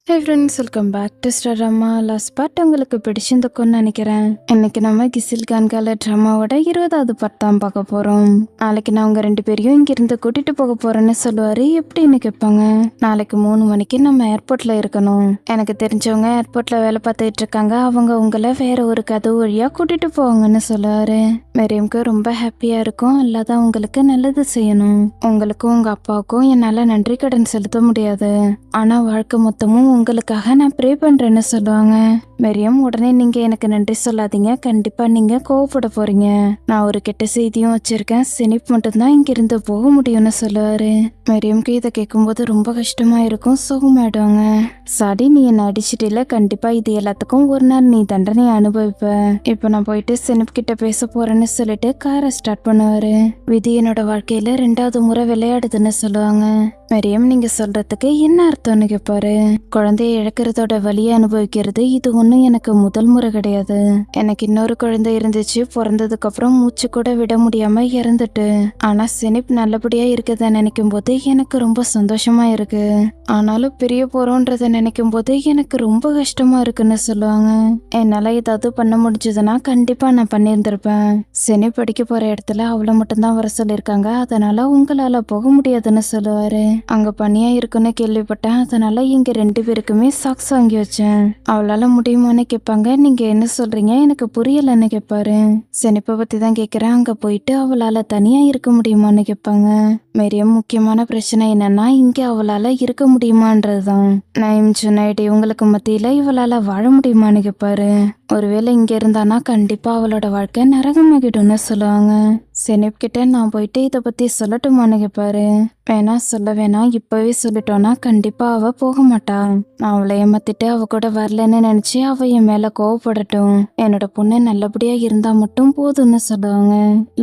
Hey friends, welcome back to Star Drama. Last part உங்களுக்கு பிடிச்சிருந்துக்கும்னு நினைக்கிறேன். இன்னைக்கு நம்ம கிசில் கான்கால ட்ராமாவோட 20வது பார்ட் தான் பார்க்க போகிறோம். நாளைக்கு நான் அவங்க 2 பேரையும் இங்கிருந்து கூட்டிட்டு போக போறேன்னு சொல்லுவாரு. எப்படின்னு கேட்பாங்க. நாளைக்கு 3 மணிக்கு நம்ம ஏர்போர்ட்ல இருக்கணும். எனக்கு தெரிஞ்சவங்க ஏர்போர்ட்ல வேலை பார்த்துட்டு இருக்காங்க. அவங்க உங்களை வேற ஒரு கதவு வழியா கூட்டிட்டு போவாங்கன்னு சொல்லுவாரு. மரியம்க்கு ரொம்ப ஹாப்பியா இருக்கும். அல்லாதான் உங்களுக்கு நல்லது செய்யணும். உங்களுக்கும் உங்க அப்பாவுக்கும் என்னால நன்றி கடன் செலுத்த முடியாது. ஆனா வாழ்க்கை மொத்தமும் உங்களுக்காக நான் ப்ரே பண்றேன்னு சொல்லுவாங்க. மரியம் உடனே நீங்க எனக்கு நன்றி சொல்லாதீங்க, கண்டிப்பா நீங்க கோவப்பட போறீங்க. நான் ஒரு கெட்ட செய்தியும் வச்சிருக்கேன். செனிப் மட்டும்தான் இங்கிருந்து போக முடியும்னு சொல்லுவாரு. மரியம்க்கு இதை கேட்கும்போது ரொம்ப கஷ்டமா இருக்கும். சோகமாயிடுவாங்க. சாடி, நீ என்ன அடிச்சிட்டில, கண்டிப்பா இது எல்லாத்துக்கும் ஒரு நாள் நீ தண்டனை அனுபவிப்ப. இப்ப நான் போயிட்டு செனிப் கிட்ட பேச போறேன்னு சொல்லிட்டு காரை ஸ்டார்ட் பண்ணுவாரு. விதி என்னோட வாழ்க்கையில 2வது முறை விளையாடுதுன்னு சொல்லுவாங்க. மரியம், நீங்க சொல்றதுக்கு என்ன அர்த்தம்னு கேட்பாரு. குழந்தைய இழக்கிறதோட வலியை அனுபவிக்கிறது இது ஒன்றும் எனக்கு முதல் முறை கிடையாது. எனக்கு இன்னொரு குழந்தை இருந்துச்சு. பிறந்ததுக்கு அப்புறம் மூச்சு கூட விட முடியாம இறந்துட்டு. ஆனா செனிப் நல்லபடியா இருக்கத நினைக்கும் போது எனக்கு ரொம்ப சந்தோஷமா இருக்கு. ஆனாலும் பிரிய போறோன்றத நினைக்கும் போது எனக்கு ரொம்ப கஷ்டமா இருக்குன்னு சொல்லுவாங்க. என்னால ஏதாவது பண்ண முடிஞ்சதுன்னா கண்டிப்பா நான் பண்ணியிருந்திருப்பேன். செனிப் படிக்க போற இடத்துல அவளை மட்டும்தான் வர சொல்லியிருக்காங்க. அதனால உங்களால போக முடியாதுன்னு சொல்லுவாரு. அங்க பனியா இருக்குன்னு கேள்விப்பட்டேன். அதனால இங்க 2 பேருக்குமே சாக்ஸ் வாங்கி வச்சேன். அவளால முடியுமான்னு கேட்பாங்க. நீங்க என்ன சொல்றீங்க, எனக்கு புரியலன்னு கேட்பாரு. செனிப்பை பத்தி தான் கேட்கிறேன். அங்க போயிட்டு அவளால தனியா இருக்க முடியுமான்னு கேட்பாங்க. மரியம், முக்கியமான பிரச்சனை என்னன்னா இங்க அவளால இருக்க முடியுமான்றதுதான். நயம் ஜுனைட் இவங்களுக்கு மத்தியில இவளால வாழ முடியுமான்னு கேட்பாரு. ஒருவேளை இங்க இருந்தானா கண்டிப்பா அவளோட வாழ்க்கை நரகமாகிடும்னு சொல்லுவாங்க. செனிப் கிட்ட நான் போயிட்டு இதை பத்தி சொல்லட்டுமான்னு கேட்பாரு. வேணா, சொல்ல வேணாம், இப்பவே சொல்லிட்டோன்னா கண்டிப்பா அவ போக மாட்டா. நான் அவளை ஏமாத்திட்டு அவ கூட வரலன்னு நினைச்சு அவ என் மேல கோவப்படட்டும். என்னோட பொண்ணு நல்லபடியா இருந்தா மட்டும் போதும்னு சொல்லுவாங்க.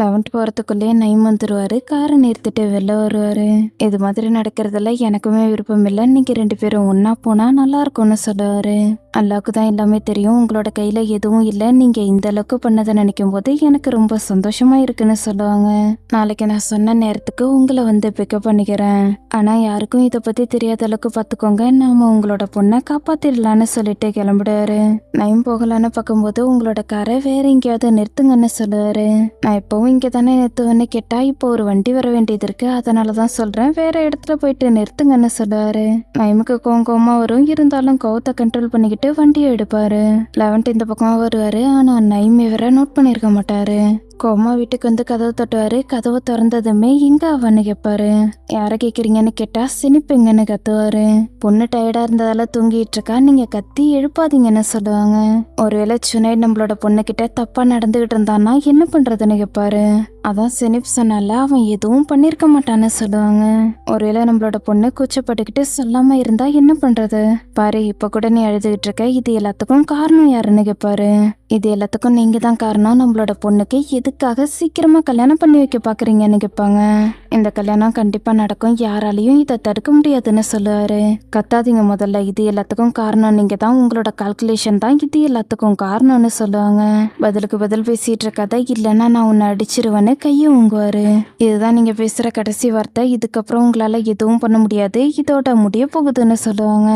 11th போறதுக்குள்ளேயே நைம் வந்துருவாரு. காரை நிறுத்திட்டு வெளில வருவாரு. இது மாதிரி நடக்கிறதுல எனக்குமே விருப்பம் இல்லை. நீங்க 2 பேரும் ஒன்னா போனா நல்லா இருக்கும்னு சொல்லுவாரு. அல்லாவுக்கு தான் எல்லாமே தெரியும். உங்களோட கையில எதுவும் இல்லை. நீங்க இந்த அளவுக்கு பண்ணதை நினைக்கும் போது எனக்கு ரொம்ப சந்தோஷமா இருக்குன்னு சொல்லுவாங்க. நாளைக்கு நான் சொன்ன நேரத்துக்கு உங்களை வந்து பிக்கப் பண்ணிக்கிறேன். ஆனா யாருக்கும் இதை பத்தி தெரியாத அளவுக்கு பாத்துக்கோங்க. நாம உங்களோட பொண்ணை காப்பாத்திடலான்னு சொல்லிட்டு கிளம்பிடுவாரு. நயம் போகலான்னு பார்க்கும்போது உங்களோட காரை வேற எங்கேயாவது நிறுத்துங்கன்னு சொல்லுவாரு. நான் இப்பவும் இங்க தானே நிறுத்துவேன்னு கேட்டா இப்போ ஒரு வண்டி வர வேண்டியது இருக்கு, அதனாலதான் சொல்றேன், வேற இடத்துல போயிட்டு நிறுத்துங்கன்னு சொல்லுவாரு. நயமுக்கு கோவமா வரும். இருந்தாலும் கோவத்தை கண்ட்ரோல் பண்ணிக்கிட்டு வண்டியை எடுப்பாரு. 11th இந்த பக்கமா வருவாரு. ஆனா நைம் இவரை நோட் பண்ணிருக்க மாட்டாரு. கோமா வீட்டுக்கு வந்து கதவு தட்டுவாரு. கதவை திறந்ததுமே எங்க அவன்னு கேட்பாரு. யார கேக்குறீங்கன்னு கேட்டா சினிப்புங்கன்னு கத்துவாரு. பொண்ணு டயர்டா இருந்ததால தூங்கிட்டு இருக்கா, நீங்க கத்தி எழுப்பாதீங்கன்னு சொல்லுவாங்க. ஒருவேளை ஜுனைட் நம்மளோட பொண்ணு கிட்ட தப்பா நடந்துகிட்டு இருந்தான்னா என்ன பண்றதுன்னு கேட்பாரு. அதான் செனிப் சொன்னால அவன் எதுவும் பண்ணிருக்க மாட்டான்னு சொல்லுவாங்க. ஒருவேளை நம்மளோட பொண்ணு கூச்சப்பட்டுக்கிட்டு சொல்லாம இருந்தா என்ன பண்றது? பாரு, இப்ப கூட நீ அழுதுகிட்டு இருக்க. இது எல்லாத்துக்கும் காரணம் யாருன்னு கேட்பாரு. இது எல்லாத்துக்கும் நீங்க தான் காரணம். நம்மளோட பொண்ணுக்கு எதுக்காக சீக்கிரமா கல்யாணம் பண்ணி வைக்க பாக்குறீங்கன்னு கேட்பாங்க. இந்த கல்யாணம் கண்டிப்பா நடக்கும், யாராலையும் இதை தடுக்க முடியாதுன்னு சொல்லுவாரு. கத்தாதீங்க முதல்ல, இது எல்லாத்துக்கும் காரணம் நீங்க தான். உங்களோட கால்குலேஷன் தான் இது எல்லாத்துக்கும் காரணம்னு சொல்லுவாங்க. பதிலுக்கு பதில் பேசிட்டு இருக்காத, இல்லைன்னா நான் உன்னை அடிச்சிருவேன்னு கையை ஊங்குவாரு. இதுதான் நீங்க பேசுற கடைசி வார்த்தை. இதுக்கப்புறம் உங்களால எதுவும் பண்ண முடியாது, இதோட முடிய போகுதுன்னு சொல்லுவாங்க.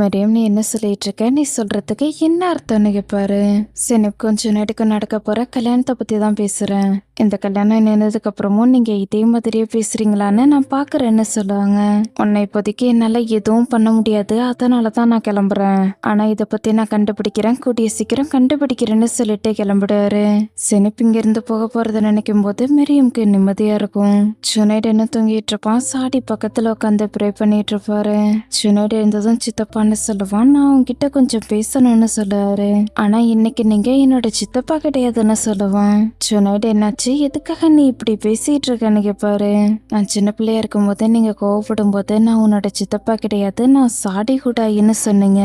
மரியம், நீ என்ன சொல்லிட்டு இருக்க, நீ சொல்றதுக்கு என்ன அர்த்தம்னு கேட்பாரு. செனிப், கொஞ்சம் நேரத்துக்கு நடக்க போற கல்யாணத்தை பத்தி தான் பேசுறேன். இந்த கல்யாணம் நின்னதுக்கு அப்புறமும் நீங்க இதே மாதிரியே பேசுறீங்களான்னு நான் பாக்குறேன்னு சொல்லுவாங்க. உன்னை இப்போதைக்கு என்னால எதுவும் பண்ண முடியாது, அதனாலதான் நான் கிளம்புறேன். ஆனா இதை பத்தி நான் கண்டுபிடிக்கிறேன், கூடிய சீக்கிரம் கண்டுபிடிக்கிறேன்னு சொல்லிட்டு கிளம்பிடுவாரு. செனிப் இங்க இருந்து போக போறத நினைக்கும் போது மரியம்க்கு நிம்மதியா இருக்கும். ஜுனைட் என்ன தூங்கிட்டு இருப்பான். சாடி பக்கத்துல உட்காந்து ப்ரே பண்ணிட்டு இருப்பாரு. ஜுனைட் இருந்ததும் சித்தப்பான்னு சொல்லுவான். நான் உன்கிட்ட கொஞ்சம் பேசணும்னு சொல்லுவாரு. ஆனா இன்னைக்கு நீங்க என்னோட சித்தப்பா கிடையாதுன்னு சொல்லுவான். ஜுனைட், என்னாச்சு, எதுக்காக நீ இப்படி பேசிட்டு இருக்கன்னு கேட்பாரு. நான் சின்ன பிள்ளையா இருக்கும் போது நீங்க கோவப்படும் போது நான் உன்னோட சித்தப்பா கிடையாது, நான் சாடி ஹுடாயின்னு சொன்னீங்க.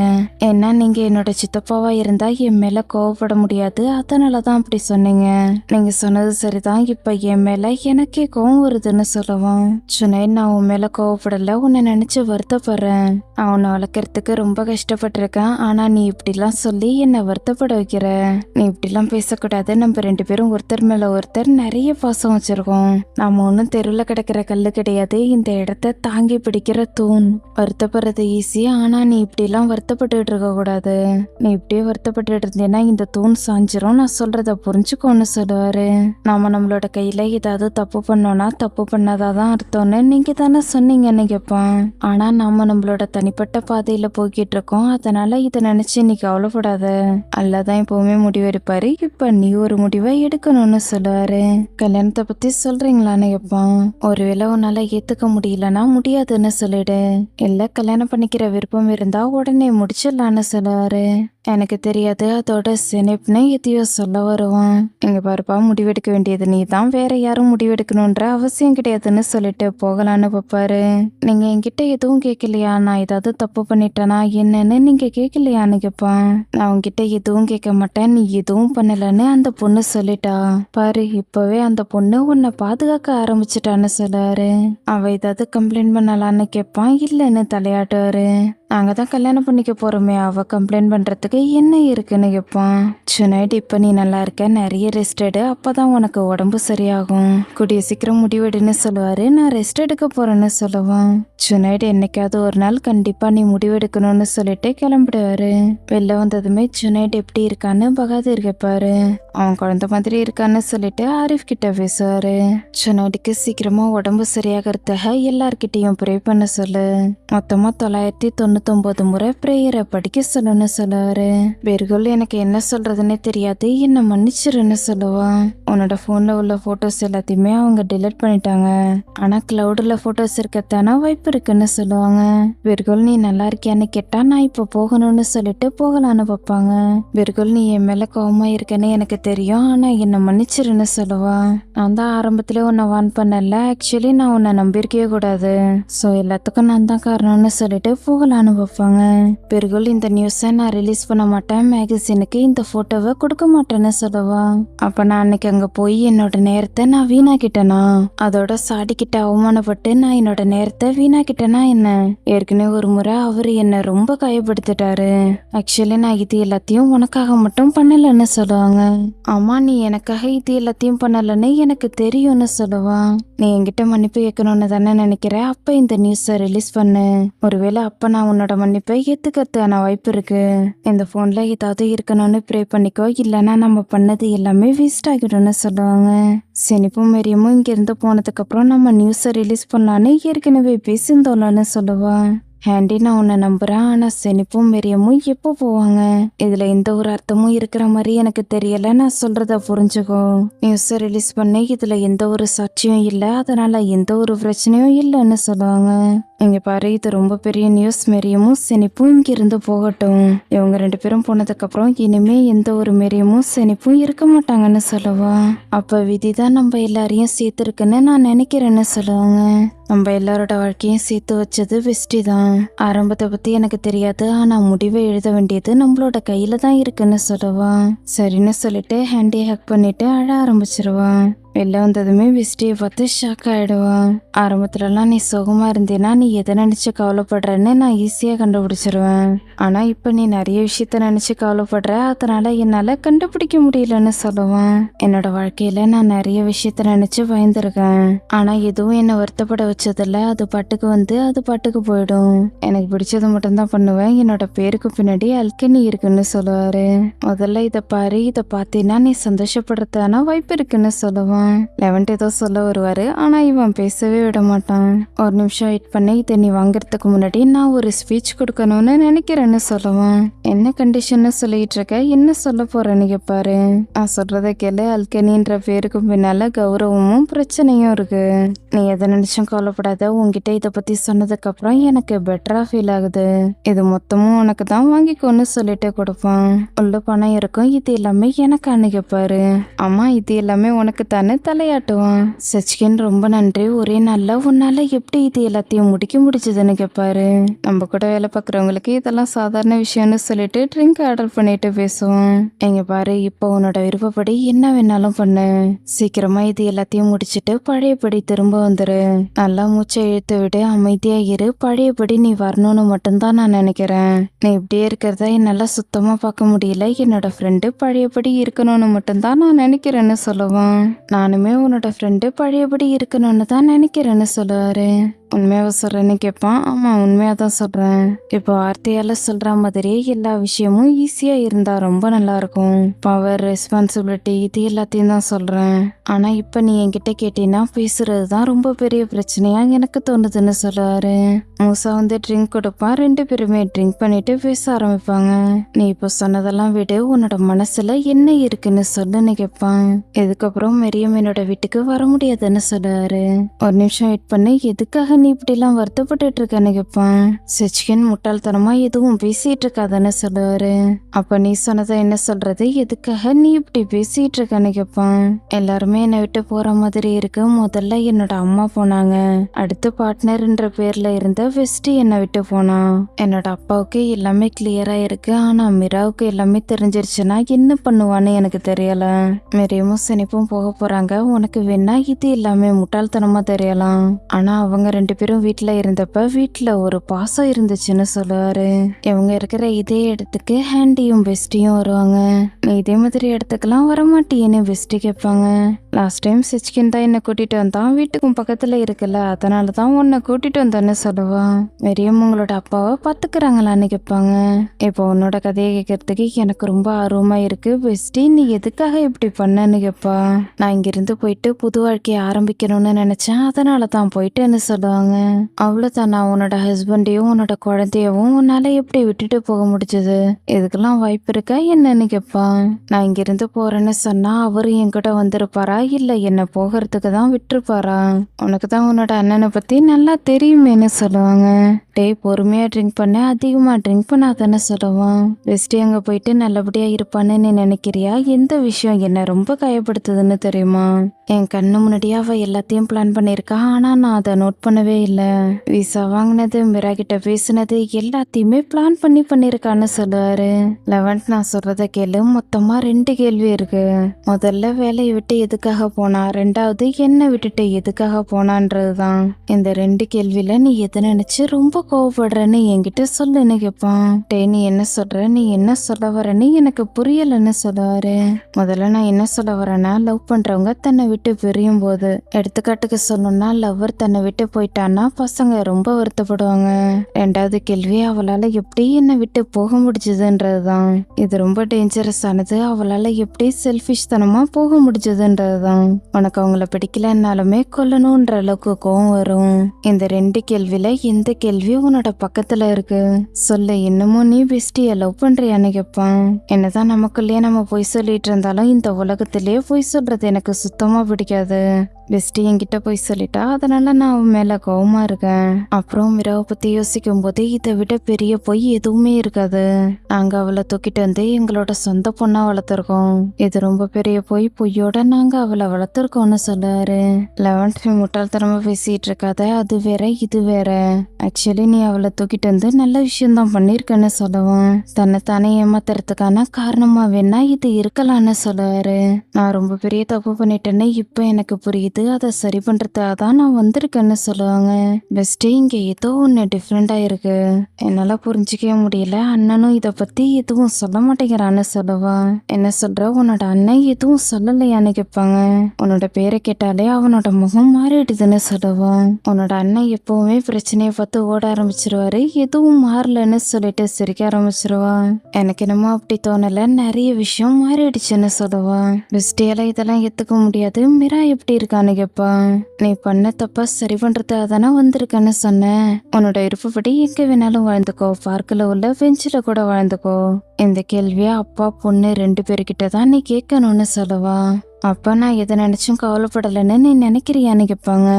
ஏன்னா நீங்க என்னோட சித்தப்பாவா இருந்தா என் மேல கோவப்பட முடியாது, அதனாலதான் அப்படி சொன்னீங்க. நீங்க சொன்னது சரிதான். இப்ப என் மேல எனக்கே கோவம் வருதுன்னு சொல்லுவான். ஜுனைட், நான் உன் மேல கோவப்படல, உன்னை நினைச்சு வருத்தப்படுறேன். நான் உன்னை வளர்க்கறதுக்கு ரொம்ப கஷ்டப்பட்டிருக்கேன். ஆனா நீ இப்படிலாம் சொல்லி என்னை வருத்தப்பட வைக்கிற. நீ இப்படிலாம் பேசக்கூடாது. நம்ம 2 பேரும் ஒருத்தர் மேல ஒருத்தர் நிறைய பாசம் வச்சிருக்கோம். நாம ஒன்றும் தெருவில் கிடக்கிற கல்லு கிடையாது. இந்த இடத்த தாங்கி பிடிக்கிற தூண். வருத்தப்படுறது ஈஸி, ஆனா நீ இப்படிலாம் வருத்தப்பட்டுட்டு இருக்க கூடாது. நீ இப்படியே வருத்தப்பட்டு இருந்தேன்னா இந்த தூண் சாஞ்சிரும். நான் சொல்றத புரிஞ்சுக்கோன்னு சொல்லுவாரு. நாம நம்மளோட கையில ஏதாவது தப்பு பண்ணோம்னா தப்பு பண்ணாதான் அர்த்தம்னு நீங்க தானே சொன்னீங்கன்னு கேட்பான். ஆனா நாம நம்மளோட தனிப்பட்ட பாதையில போய்கிட்டு இருக்கோம். அதனால இதை நினைச்சு நீ கவலைப்படாத. அல்லதான் எப்பவுமே முடிவெடுப்பாரு. இப்ப நீ ஒரு முடிவை எடுக்கணும்னு சொல்லுவாரு. கல்யாணத்தை பத்தி சொல்றீங்களான்னு கேட்பான். ஒருவேளை உன்னால ஏத்துக்க முடியலன்னா முடியாதுன்னு சொல்லிடு. இல்ல கல்யாணம் பண்ணிக்கிற விருப்பம் இருந்தா உடனே முடிச்சிடலான்னு சொல்லுவாரு. எனக்கு தெரியாது, அதோட செனிப்னு எதையோ சொல்ல வருவான். இங்க பாருப்பா, முடிவெடுக்க வேண்டியது நீ தான், வேற யாரும் முடிவெடுக்கணுன்ற அவசியம் கிடையாதுன்னு சொல்லிட்டு போகலான்னு பார்ப்பாரு. நீங்க என்கிட்ட எதுவும் கேட்கலையா? நான் ஏதாவது தப்பு பண்ணிட்டேனா என்னன்னு நீங்க கேட்கலையான்னு கேட்பான். நான் உன்கிட்ட எதுவும் கேட்க மாட்டேன், நீ எதுவும் பண்ணலன்னு அந்த பொண்ணு சொல்லிட்டா பாரு. இப்பவே அந்த பொண்ணு உன்னை பாதுகாக்க ஆரம்பிச்சிட்டான்னு சொல்லுவாரு. அவ ஏதாவது கம்ப்ளைண்ட் பண்ணலான்னு கேட்பான். இல்லைன்னு தலையாட்டுவாரு. நாங்க தான் கல்யாணம் பண்ணிக்க போறோமே, அவ கம்ப்ளைண்ட் பண்றதுக்கு என்ன இருக்குன்னு கேட்பான். சுனைட், இப்ப நீ நல்லா இருக்க, நிறைய ரெஸ்ட் எடு, அப்பதான் உனக்கு உடம்பு சரியாகும். கூடிய சீக்கிரம் முடிவெடுன்னு சொல்லுவாரு. நான் ரெஸ்ட் எடுக்க போறேன்னு சொல்லுவான். சுனைட், என்னைக்காவது ஒரு நாள் கண்டிப்பா நீ முடிவெடுக்கணும்னு சொல்லிட்டு கிளம்பிடுவாரு. வெளில வந்ததுமே சுனைட் எப்படி இருக்கான்னு பகாதீர் கேட்பாரு. அவன் குழந்தை மாதிரி இருக்கான்னு சொல்லிட்டு ஆரிஃப் கிட்ட பேசுவாரு. சுனைட்டுக்கு சீக்கிரமா உடம்பு சரியாகிறதுக்காக எல்லார்கிட்டையும் ப்ரே பண்ண சொல்லு. மொத்தமா 999 முறை பிரேயரை படிக்க சொல்லணும்னு சொல்லுவாரு. பெர்குல், எனக்கு என்ன சொல்றதுன்னே தெரியாது, என்ன மன்னிச்சிருன்னு சொல்லுவான். உன்னோட போன்ல உள்ள போட்டோஸ் எல்லாத்தையுமே அவங்க டிலீட் பண்ணிட்டாங்க. ஆனா கிளவுட்ல போட்டோஸ் இருக்கத்தான வாய்ப்பு இருக்குன்னு சொல்லுவாங்க. பெர்குல், நீ நல்லா இருக்கியான்னு கேட்டா நான் இப்ப போகணும்னு சொல்லிட்டு போகலான்னு பார்ப்பாங்க. பெர்குல், நீ என் மேல கோவமா இருக்கன்னு எனக்கு தெரியும், ஆனா என்ன மன்னிச்சிருன்னு சொல்லுவான். நான் தான் ஆரம்பத்திலே உன்னை வான் பண்ணல, ஆக்சுவலி நான் உன்னை நம்பியிருக்கவே கூடாது, சோ எல்லாத்துக்கும் நான் தான் காரணம்னு சொல்லிட்டு போகலான்னு பார்ப்பாங்க. பெர்குல், இந்த நியூஸை நான் ரிலீஸ் பண்ண மாட்டேன், மேகசினுக்கு இந்த போட்டோவை கொடுக்க மாட்டேன்னு சொல்லுவான். அப்ப நான் அன்னைக்கு அங்க போய் என்னோட நேரத்தை நான் வீணாக்கிட்டேனா? அதோட சாடிக்கிட்ட அவமானப்பட்டு நான் என்னோட நேரத்தை வீணாக்கிட்டேனா என்ன? ஏற்கனவே ஒரு முறை அவரு என்ன ரொம்ப காயப்படுத்திட்டாரு. ஆக்சுவலி நான் இது எல்லாத்தையும் உனக்காக மட்டும் பண்ணலன்னு சொல்லுவாங்க. ஆமா, நீ எனக்காக இது எல்லாத்தையும் பண்ணலன்னு எனக்கு தெரியும்னு சொல்லுவான். நீ என்கிட்ட மன்னிப்பு கேட்கணும்னு தானே நினைக்கிற, அப்ப இந்த நியூஸை ரிலீஸ் பண்ணு. ஒருவேளை அப்ப நான் உன்னோட மன்னிப்பை ஏத்துக்கிறதுக்கான வாய்ப்பு இருக்கு. இந்த போன்ல ஏதாவது இருக்கணும்னு ப்ரே பண்ணிக்கோ, இல்லைன்னா நம்ம பண்ணது எல்லாமே வேஸ்ட் ஆகிடும்னு சொல்லுவாங்க. செனிப்பும் மெரியமும் இங்கிருந்து போனதுக்கு அப்புறம் நம்ம நியூஸை ரிலீஸ் பண்ணலான்னு ஏற்கனவே பேசியிருந்தோம்லன்னு சொல்லுவான். ஹேண்டி, நான் உன்னை நம்புறேன், ஆனா செனிப்பும் மெரியமும் எப்போ போவாங்க? இதுல எந்த ஒரு அர்த்தமும் இருக்கிற மாதிரி எனக்கு தெரியல, நான் சொல்றத புரிஞ்சுக்கோ. நியூஸை ரிலீஸ் பண்ணி இதுல எந்த ஒரு சாட்சியும் இல்லை, அதனால எந்த ஒரு பிரச்சனையும் இல்லைன்னு சொல்லுவாங்க. இங்க பாரு, இது ரொம்ப பெரிய நியூஸ், மெரியமும் செனிப்பும் இங்கிருந்து போகட்டும். இவங்க 2 பேரும் போனதுக்கு அப்புறம் இனிமே எந்த ஒரு மெரியமும் செனிப்பும் இருக்க மாட்டாங்கன்னு சொல்லுவா. அப்ப விதிதான் நம்ம எல்லாரையும் சேர்த்துருக்குன்னு நான் நினைக்கிறேன்னு சொல்லுவாங்க. நம்ம எல்லாரோட வாழ்க்கையும் சேர்த்து வச்சது வெஸ்டி தான். ஆரம்பத்தை பத்தி எனக்கு தெரியாது, ஆனா முடிவை எழுத வேண்டியது நம்மளோட கையில தான் இருக்குன்னு சொல்லுவா. சரின்னு சொல்லிட்டு ஹேண்டியை ஹக் பண்ணிட்டு அழ ஆரம்பிச்சிருவான். வெளில வந்ததுமே வெஸ்டியை பார்த்து ஷாக் ஆயிடுவான். ஆரம்பத்துலலாம் நீ சுகமா இருந்தேன்னா நீ எதை நினைச்சு கவலைப்படுறன்னு நான் ஈஸியா கண்டுபிடிச்சிருவேன். ஆனா இப்ப நீ நிறைய விஷயத்த நினைச்சு கவலைப்படுற, அதனால என்னால கண்டுபிடிக்க முடியலன்னு சொல்லுவான். என்னோட வாழ்க்கையில நான் நிறைய விஷயத்த நினைச்சு பயந்துருக்கேன், ஆனா எதுவும் என்னை வருத்தப்பட வச்சதில்ல. அது பாட்டுக்கு வந்து அது பாட்டுக்கு போயிடும். எனக்கு பிடிச்சது மட்டும்தான் பண்ணுவேன். என்னோட பேருக்கு பின்னாடி அல்கெனி இருக்குன்னு சொல்லுவாரு. முதல்ல இதை பாரு, இதை பார்த்தீங்கன்னா நீ சந்தோஷப்படுறதான வாய்ப்பு இருக்குன்னு சொல்லுவான். லெவன்ட் ஏதோ சொல்ல வருவாரு, ஆனா இவன் பேசவே விட மாட்டான். ஒரு நிமிஷம் வெயிட் பண்ணி, இதை நீ வாங்குறதுக்கு முன்னாடி நான் ஒரு ஸ்பீச் கொடுக்கணும்னு நினைக்கிறேன்னு சொல்லுவான். என்ன கண்டிஷன்னு சொல்லிட்டு இருக்க, என்ன சொல்ல போறேன்னு கேட்பாரு. நான் சொல்றத கேளு, அல்கனின்ற பேருக்கு பின்னால கௌரவமும் பிரச்சனையும் இருக்கு. நீ எதை நினைச்சும் கவலைப்படாத. உன்கிட்ட இதை பத்தி சொன்னதுக்கு அப்புறம் எனக்கு பெட்டரா ஃபீல் ஆகுது. இது மொத்தமும் உனக்கு தான், வாங்கிக்கோன்னு சொல்லிட்டு கொடுப்பான். உள்ள பணம் இருக்கும், இது எல்லாமே எனக்கு அணுகப்பாரு. ஆமா, இது எல்லாமே உனக்கு தானே தலையாட்டுவான். சச்சிகன், ரொம்ப நன்றி, ஒரே நாள்ல உன்னால எப்படி இது எல்லாத்தையும் முடிக்க முடிச்சதுன்னு கேட்பாரு. நம்ம கூட வேலை பார்க்குறவங்களுக்கு இதெல்லாம் சாதாரண விஷயம்னு சொல்லிட்டு ட்ரிங்க் ஆர்டர் பண்ணிட்டு பேசுவோம். இங்க பாரு, இப்போ உன்னோட விருப்பப்படி என்ன வேணாலும் பண்ணு. சீக்கிரமா இது எல்லாத்தையும் முடிச்சிட்டு பழையபடி திரும்ப வந்துரு. நல்லா மூச்சை இழுத்து விடு, அமைதியா இரு. பழையபடி நீ வரணும்னு மட்டும்தான் நான் நினைக்கிறேன். நீ இப்படியே இருக்கிறத என்னால சுத்தமா பார்க்க முடியல. என்னோட ஃப்ரெண்டு பழையபடி இருக்கணும்னு மட்டும்தான் நான் நினைக்கிறேன்னு சொல்லுவான். நானுமே உன்னோட ஃப்ரெண்டு பழையபடி இருக்கணும்னு தான் நினைக்கிறேன்னு சொல்லுவாரு. உண்மையாவ சொல்றேன்னு கேட்பான். ஆமா, உண்மையா தான் சொல்றேன். இப்போ வார்த்தையால சொல்ற மாதிரியே எல்லா விஷயமும் ஈஸியா இருந்தா ரொம்ப நல்லா இருக்கும். பவர், ரெஸ்பான்சிபிலிட்டி இது எல்லாத்தையும் தான் சொல்றேன். ஆனா இப்ப நீ என்கிட்ட கேட்டீங்கன்னா பேசுறதுதான் ரொம்ப பெரிய பிரச்சனையா எனக்கு தோணுதுன்னு சொல்லுவாரு. மூசா வந்து ட்ரிங்க் கொடுப்பான். 2 பேருமே ட்ரிங்க் பண்ணிட்டு பேச ஆரம்பிப்பாங்க. நீ இப்போ சொன்னதெல்லாம் விடு, உன்னோட மனசுல என்ன இருக்குன்னு சொல்லுன்னு கேட்பான். இதுக்கப்புறம் மெரியம் என்னோட வீட்டுக்கு வர முடியாதுன்னு சொல்லுவாரு. ஒரு நிமிஷம் வெயிட் பண்ணு, எதுக்காக நீ இப்படி எல்லாம் வருத்தப்பட்டு இருக்கன்னு கேட்பான். செச்கின் முட்டாள்தனமா எதுவும் பேசிட்டு இருக்காதன்னு சொல்லுவாரு. அப்ப நீ சொன்னதை என்ன சொல்றது, எதுக்காக நீ இப்படி பேசிட்டு இருக்கன்னு கேட்பான். எல்லாருமே என்னை விட்டு போற மாதிரி இருக்கு. முதல்ல என்னோட அம்மா போனாங்க, அடுத்து பார்ட்னர்ன்ற பேர்ல இருந்த வெஸ்டி என்னை விட்டு போனா. என்னோட அப்பாவுக்கு எல்லாமே கிளியரா இருக்கு. ஆனா மிராவுக்கு எல்லாமே தெரிஞ்சிருச்சுன்னா என்ன பண்ணுவான்னு எனக்கு தெரியல. மெரியமும் சினிப்பும் போக போறாங்க. உனக்கு வேணா இது எல்லாமே முட்டாள்தனமா தெரியலாம், ஆனா அவங்க 2 பேரும் வீட்டுல இருந்தப்ப வீட்டுல ஒரு பாசம் இருந்துச்சுன்னு சொல்லுவாரு. இவங்க இருக்கிற இதே இடத்துக்கு ஹேண்டியும் பெஸ்டியும் வருவாங்க. நீ இதே மாதிரி இடத்துக்கெல்லாம் வரமாட்டியேன்னு பெஸ்டி கேட்பாங்க. லாஸ்ட் டைம் சிச்கின் தான் என்னை கூட்டிட்டு வந்தான், வீட்டுக்கும் பக்கத்துல இருக்குல்ல, அதனாலதான் உன்னை கூட்டிட்டு வந்தேன்னு சொல்லுவா. மெரியம் உங்களோட அப்பாவை பாத்துக்கிறாங்களான்னு கேட்பாங்க. இப்போ உன்னோட கதையை கேட்கறதுக்கு எனக்கு ரொம்ப ஆர்வமா இருக்கு. பெஸ்டி, நீ எதுக்காக இப்படி பண்ணன்னு கேட்பா. நான் இங்கிருந்து போயிட்டு புது வாழ்க்கையை ஆரம்பிக்கணும்னு நினைச்சேன், அதனாலதான் போயிட்டேன்னு சொல்லுவாங்க. அவ்வளவுதான், நான் உன்னோட ஹஸ்பண்டையும் உன்னோட குழந்தையவும் உன்னால எப்படி விட்டுட்டு போக முடிஞ்சது, இதுக்கெல்லாம் வாய்ப்பு இருக்கா என்னன்னு கேட்பான். நான் இங்கிருந்து போறேன்னு சொன்னா அவரும் என்கிட்ட வந்திருப்பாரா, இல்ல என்ன போகிறதுக்கு தான் விட்டுருப்பாரா? உனக்கு தான் உன்னோட அண்ணனை பத்தி நல்லா தெரியுமேன்னு சொல்லுவாங்க. டேய், பொறுமையா ட்ரிங்க் பண்ண, அதிகமா ட்ரிங்க் பண்ணாதானே சொல்லுவான். பெஸ்டி அங்க போயிட்டு நல்லபடியா இருப்பான்னு நீ நினைக்கிறியா? எந்த விஷயம் என்ன ரொம்ப காயப்படுத்துதுன்னு தெரியுமா? என் கண்ணு முன்னாடியே அவ எல்லாத்தையும் பிளான் பண்ணிருக்கா, ஆனா நான் அதை நோட் பண்ணவே இல்லை. விசா வாங்கினது, மிரா கிட்ட பேசினது எல்லாத்தையுமே பிளான் பண்ணிருக்கான்னு சொல்லுவாரு. லெவன்த், நான் சொல்றத கேளு. மொத்தமா 2 கேள்வி இருக்கு. முதல்ல வேலையை விட்டு எதுக்காக போனா, 2வது என்ன விட்டுட்டு எதுக்காக போனான்றதுதான். இந்த 2 கேள்வியில நீ எதை நினைச்சு ரொம்ப கோவப்படுறன்னு என்கிட்ட சொல்லுன்னு கேட்பான். டே, நீ என்ன சொல்ற, நீ என்ன சொல்ல வரன்னு எனக்கு புரியலன்னு சொல்லுவாரு. முதல்ல நான் என்ன சொல்ல வரேன்னா, லவ் பண்றவங்க தன்னை விட்டு பிரியும் போது, எடுத்துக்காட்டுக்கு சொல்லணும்னா லவ்வர் தன்னை விட்டு போயிட்டான்னா பசங்க ரொம்ப வருத்தப்படுவாங்க. 2வது கேள்வி, அவளால எப்படி என்னை விட்டு போக முடிஞ்சதுன்றதுதான். இது ரொம்ப டேஞ்சரஸ் ஆனது. அவளால எப்படி செல்ஃபிஷ் தனமா போக முடிஞ்சதுன்றதுதான். உனக்கு அவங்கள பிடிக்கலன்னாலுமே கொல்லணும்ன்ற அளவுக்கு கோவம் வரும். இந்த 2 கேள்வியில எந்த கேள்வி உன்னோட பக்கத்துல இருக்கு சொல்லு. இன்னமும் நீ பெஸ்டிய லவ் பண்றியான்னு கேட்பான். என்னதான் நமக்குள்ளேயே நம்ம பொய் சொல்லிட்டு இருந்தாலும் இந்த உலகத்திலேயே பொய் சொல்றது எனக்கு சுத்தமா பிடிக்காது. பெஸ்டி என்கிட்ட போய் சொல்லிட்டா, அதனால நான் அவன் மேல கோவமா இருக்கேன். அப்புறம் மிராவை பத்தி யோசிக்கும் போது இதை விட பெரிய பொய் எதுவுமே இருக்காது. நாங்க அவளை தூக்கிட்டு வந்து எங்களோட சொந்த பொண்ணா வளர்த்துருக்கோம். இது ரொம்ப பெரிய பொய். பொய்யோட நாங்க அவளை வளர்த்துருக்கோம்னு சொல்லுவாரு. 11th, முட்டாள்தனமா பேசிட்டு இருக்காத, அது வேற இது வேற. ஆக்சுவலி நீ அவளை தூக்கிட்டு வந்து நல்ல விஷயம் தான் பண்ணிருக்கன்னு சொல்லுவான். தன்னைத்தானே ஏமாத்துறதுக்கான காரணமா வேணா இது இருக்கலான்னு சொல்லுவாரு. நான் ரொம்ப பெரிய தப்பு பண்ணிட்டேன்னு இப்ப எனக்கு புரியுது, அதை சரி பண்றதுக்காக தான் நான் வந்திருக்கேன்னு சொல்லுவாங்க. பெஸ்டி, இங்க ஏதோ ஒண்ணு டிஃப்ரெண்டா இருக்கு, என்னால புரிஞ்சுக்கவே முடியல. அண்ணனும் இத பத்தி எதுவும் சொல்ல மாட்டேங்கிறான்னு சொல்லுவா. என்ன சொல்ற, உன்னோட அண்ணன் எதுவும் சொல்லலையான்னு கேட்பாங்க. உன்னோட பேரை கேட்டாலே அவனோட முகம் மாறிடுதுன்னு சொல்லுவா. உன்னோட அண்ணன் எப்பவுமே பிரச்சனையை பார்த்து ஓட ஆரம்பிச்சிருவாரு, எதுவும் மாறலன்னு சொல்லிட்டு சிரிக்க ஆரம்பிச்சிருவா. எனக்கு என்னமோ அப்படி தோணல, நிறைய விஷயம் மாறிடுச்சுன்னு சொல்லுவா. பெஸ்டியால இதெல்லாம் ஏத்துக்க முடியாது. மிரா எப்படி இருக்கான்னு கேப்பா. நீ பண்ண தப்பா சரி பண்றதுக்காக தானே வந்திருக்கன்னு சொன்னேன். உன்னோட விருப்பப்படி எங்க வேணாலும் வாழ்ந்துக்கோ, பார்க்கல உள்ள பெஞ்சில கூட வாழ்ந்துக்கோ. இந்த கேள்வியா அப்பா பொண்ணு 2 பேர்கிட்ட தான் நீ கேட்கணும்னு சொல்லுவா. அப்ப நான் எதை நினைச்சும் கவலைப்படலைன்னு நீ நினைக்கிறியான்னு கேட்பாங்க.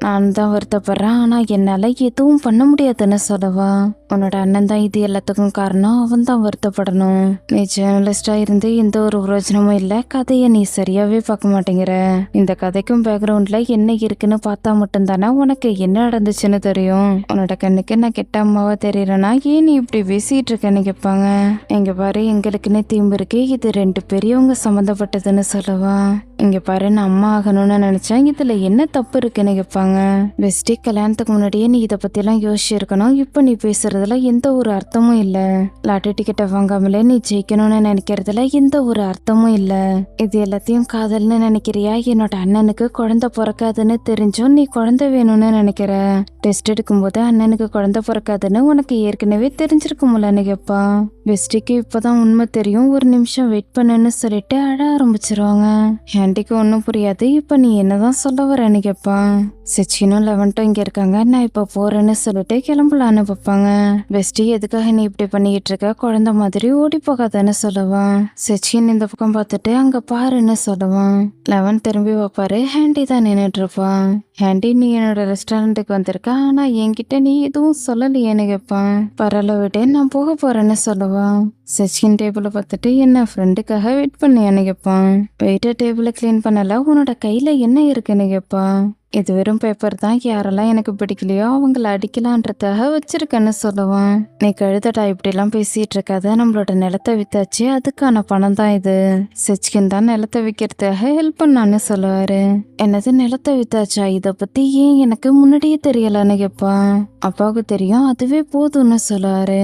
நான் தான் வருத்தப்படுறேன், ஆனா என்னால எதுவும் பண்ண முடியாதுன்னு சொல்லவா. உன்னோட அண்ணன் தான் இது எல்லாத்துக்கும் காரணம், அவன் தான் வருத்தப்படணும். நீ ஜேர்னலிஸ்டா இருந்து எந்த ஒரு பிரயோஜனமும் இல்ல, கதையை நீ சரியாவே பார்க்க மாட்டேங்கிற. இந்த கதைக்கும் பேக்ரவுண்ட்ல என்ன இருக்குன்னு பார்த்தா மட்டும்தானே உனக்கு என்ன நடந்துச்சுன்னு தெரியும். உன்னோட கண்ணுக்கு நான் கெட்ட அம்மாவா தெரியறேன்னா ஏன் நீ இப்படி பேசிட்டு இருக்கேன்னு கேட்பாங்க. இங்க பாரு, எங்களுக்குன்னு தீம்பு இருக்கு, இது 2 பெரியவங்க சம்மந்தப்பட்டதுன்னு சொல்லவா. இங்க பாரு, நான் அம்மா ஆகணும்னு நினைச்சேன், இதுல என்ன தப்பு இருக்குன்னு கேட்பாங்க. பெஸ்டி, கல்யாணத்துக்கு முன்னாடியே நீ இதை பத்தி எல்லாம் யோசிச்சிருக்கணும். இப்ப நீ பேசுறதுல எந்த ஒரு அர்த்தமும் இல்ல. லாட்டரி டிக்கெட்டை வாங்காமலே நீ ஜெயிக்கணும்னு நினைக்கிறதுல எந்த ஒரு அர்த்தமும் இல்ல. இது எல்லாத்தையும் காதல்னு நினைக்கிறியா? என்னோட அண்ணனுக்கு குழந்தை பிறக்காதுன்னு தெரிஞ்சும் நீ குழந்தை வேணும்னு நினைக்கிற. டெஸ்ட் எடுக்கும்போது அண்ணனுக்கு குழந்தை பிறக்காதுன்னு உனக்கு ஏற்கனவே தெரிஞ்சிருக்கும்லன்னு கேட்பா. பெஸ்டிக்கு இப்பதான் உண்மை தெரியும், ஒரு நிமிஷம் வெயிட் பண்ணுன்னு சொல்லிட்டு அழ ஆரம்பிச்சிருவாங்க. ஆண்டிக்கு ஒன்றும் புரியாது. இப்ப நீ என்னதான் சொல்ல வரேன்னு கேட்பா. சச்சினும் 11ம் இங்க இருக்காங்க, நான் இப்ப போறேன்னு சொல்லிட்டு கிளம்பலான்னு பார்ப்பாங்க. பெஸ்டி, எதுக்காக நீ இப்படி பண்ணிக்கிட்டு இருக்க? குழந்தை மாதிரி ஓடி போகாதன்னு சொல்லுவான். சச்சின் இந்த பக்கம் பார்த்துட்டு அங்க பாருன்னு சொல்லுவான். 11 திரும்பி வைப்பாரு. ஹேண்டி தான் நின்றுட்டு இருப்பான். ஹேண்டி, நீ என்னோட ரெஸ்டாரண்ட்டுக்கு வந்திருக்க, ஆனா என்கிட்ட நீ எதுவும் சொல்லலையேன்னு கேட்பான். பரவாயில்ல விட்டு, நான் போக போறேன்னு சொல்லுவான். சச்சின் டேபிளை பார்த்துட்டு என்ன ஃப்ரெண்டுக்காக வெயிட் பண்ணியான்னு கேட்பான். வெயிட்டர் டேபிளை கிளீன் பண்ணல, உன்னோட கையில என்ன இருக்குன்னு கேட்பான். இது வெறும் பேப்பர் தான், யாரெல்லாம் எனக்கு பிடிக்கலையோ அவங்கள அடிக்கலான்றதாக வச்சிருக்கேன்னு சொல்லுவான். நீ கழுதடா, இப்படிலாம் பேசிட்டு இருக்காத, நம்மளோட நிலத்தை வித்தாச்சு, அதுக்கான பணம் தான் இது. சச்சின் தான் நிலத்தை விற்கிறதுக்காக ஹெல்ப் பண்ணான்னு சொல்லுவாரு. என்னது, நிலத்தை வித்தாச்சா? இதை பத்தி ஏன் எனக்கு முன்னாடியே தெரியலன்னு கேட்பான். அப்பாவுக்கு தெரியும், அதுவே போதும்னு சொல்லுவாரு.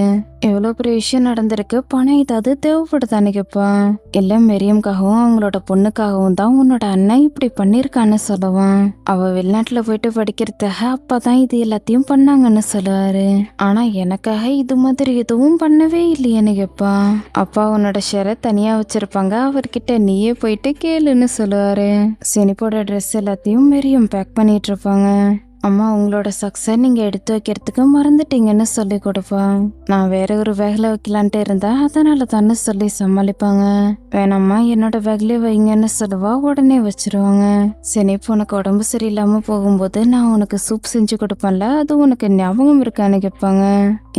எவ்வளவு பெரிய விஷயம் நடந்திருக்கு, பணம் ஏதாவது தேவைப்படுதான்னு கேட்பான். இல்ல, மெரியம்காகவும் அவங்களோட பொண்ணுக்காகவும் தான் உன்னோட அண்ணன் இப்படி பண்ணிருக்கான்னு சொல்லுவான். அவ வெளிநாட்டுல போயிட்டு படிக்கிறதுக்காக அப்பதான் இது எல்லாத்தையும் பண்ணாங்கன்னு சொல்லுவாரு. ஆனா எனக்காக இது மாதிரி எதுவும் பண்ணவே இல்லையேன்னு கேட்பா. அப்பா உன்னோட ஷேரை தனியா வச்சிருப்பாங்க, அவர்கிட்ட நீயே போயிட்டு கேளுன்னு சொல்லுவாரு. செனிப்போட ட்ரெஸ் எல்லாத்தையும் மெரியம் பேக் பண்ணிட்டு இருப்பாங்க. அம்மா, உங்களோட சக்ஸை நீங்க எடுத்து வைக்கிறதுக்கு மறந்துட்டீங்கன்னு சொல்லி கொடுப்பான். நான் வேற ஒரு பேக்ல வைக்கலான்ட்டு இருந்தேன், அதனால தானே சொல்லி சமாளிப்பாங்க. வேணாம்மா, என்னோட பேக்லயே வைங்கன்னு சொல்லுவா. உடனே வச்சிருவாங்க. சரி, உனக்கு உடம்பு சரியில்லாம போகும்போது நான் உனக்கு சூப் செஞ்சு கொடுப்பேன்ல, அது உனக்கு ஞாபகம் இருக்கான்னு கேட்பாங்க.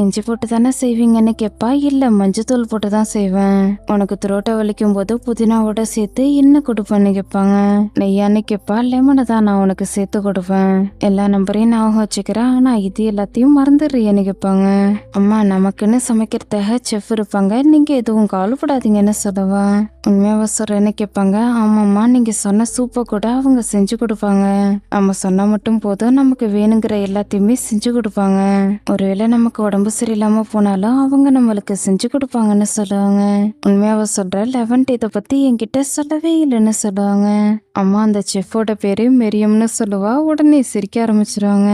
இஞ்சி போட்டு தானே செய்வீங்கன்னு கேட்பா. இல்ல, மஞ்சத்தூள் போட்டு தான் செய்வேன். உனக்கு துரோட்டை வலிக்கும் போது புதினாவோட சேர்த்து என்ன கொடுப்பேன்னு கேட்பாங்க. நெய்யான்னு கேட்பா. லெமனை தான் நான் உனக்கு சேர்த்து கொடுப்பேன். எல்லா நம்பரையும் ஞாபகம் வச்சுக்கிறேன், ஆனா இது எல்லாத்தையும் மறந்துடுறியன்னு கேட்பாங்க. அம்மா, நமக்குன்னு சமைக்கிறதுக்காக செஃப் இருப்பாங்க, நீங்க எதுவும் கவலைப்படாதீங்கன்னு சொல்லவா. உண்மையாவா சொல்றேன்னு கேட்பாங்க. ஆமாம்மா, நீங்க சொன்ன சூப்பை கூட அவங்க செஞ்சு கொடுப்பாங்க. நம்ம சொன்னா மட்டும் போதும், நமக்கு வேணுங்கிற எல்லாத்தையுமே செஞ்சு கொடுப்பாங்க. ஒருவேளை நமக்கு உடம்பு சரியில்லாம போனாலும் அவங்க நம்மளுக்கு செஞ்சு கொடுப்பாங்கன்னு சொல்லுவாங்க. உண்மையாவா சொல்ற? 11 இதை பத்தி என்கிட்ட சொல்லவே இல்லைன்னு சொல்லுவாங்க. அம்மா, அந்த செஃபோட பேரு மெரியம்னு சொல்லுவா. உடனே சிரிக்க ஆரம்பிச்சிருவாங்க.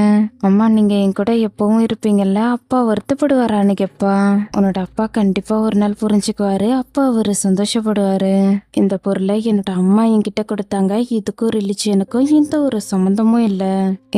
அம்மா, நீங்க என் கூட எப்பவும் இருப்பீங்கல்ல, அப்பா வருத்தப்படுவாரான்னு கேட்பா. உன்னோட அப்பா கண்டிப்பா ஒரு நாள் புரிஞ்சுக்குவாரு, அப்பா அவரு சந்தோஷப்படுவாரு. இந்த பொருளை என்னோட அம்மா என்கிட்ட கொடுத்தாங்க, இதுக்கும் ரிலிஜியனுக்கும் எந்த ஒரு சம்மந்தமும் இல்ல,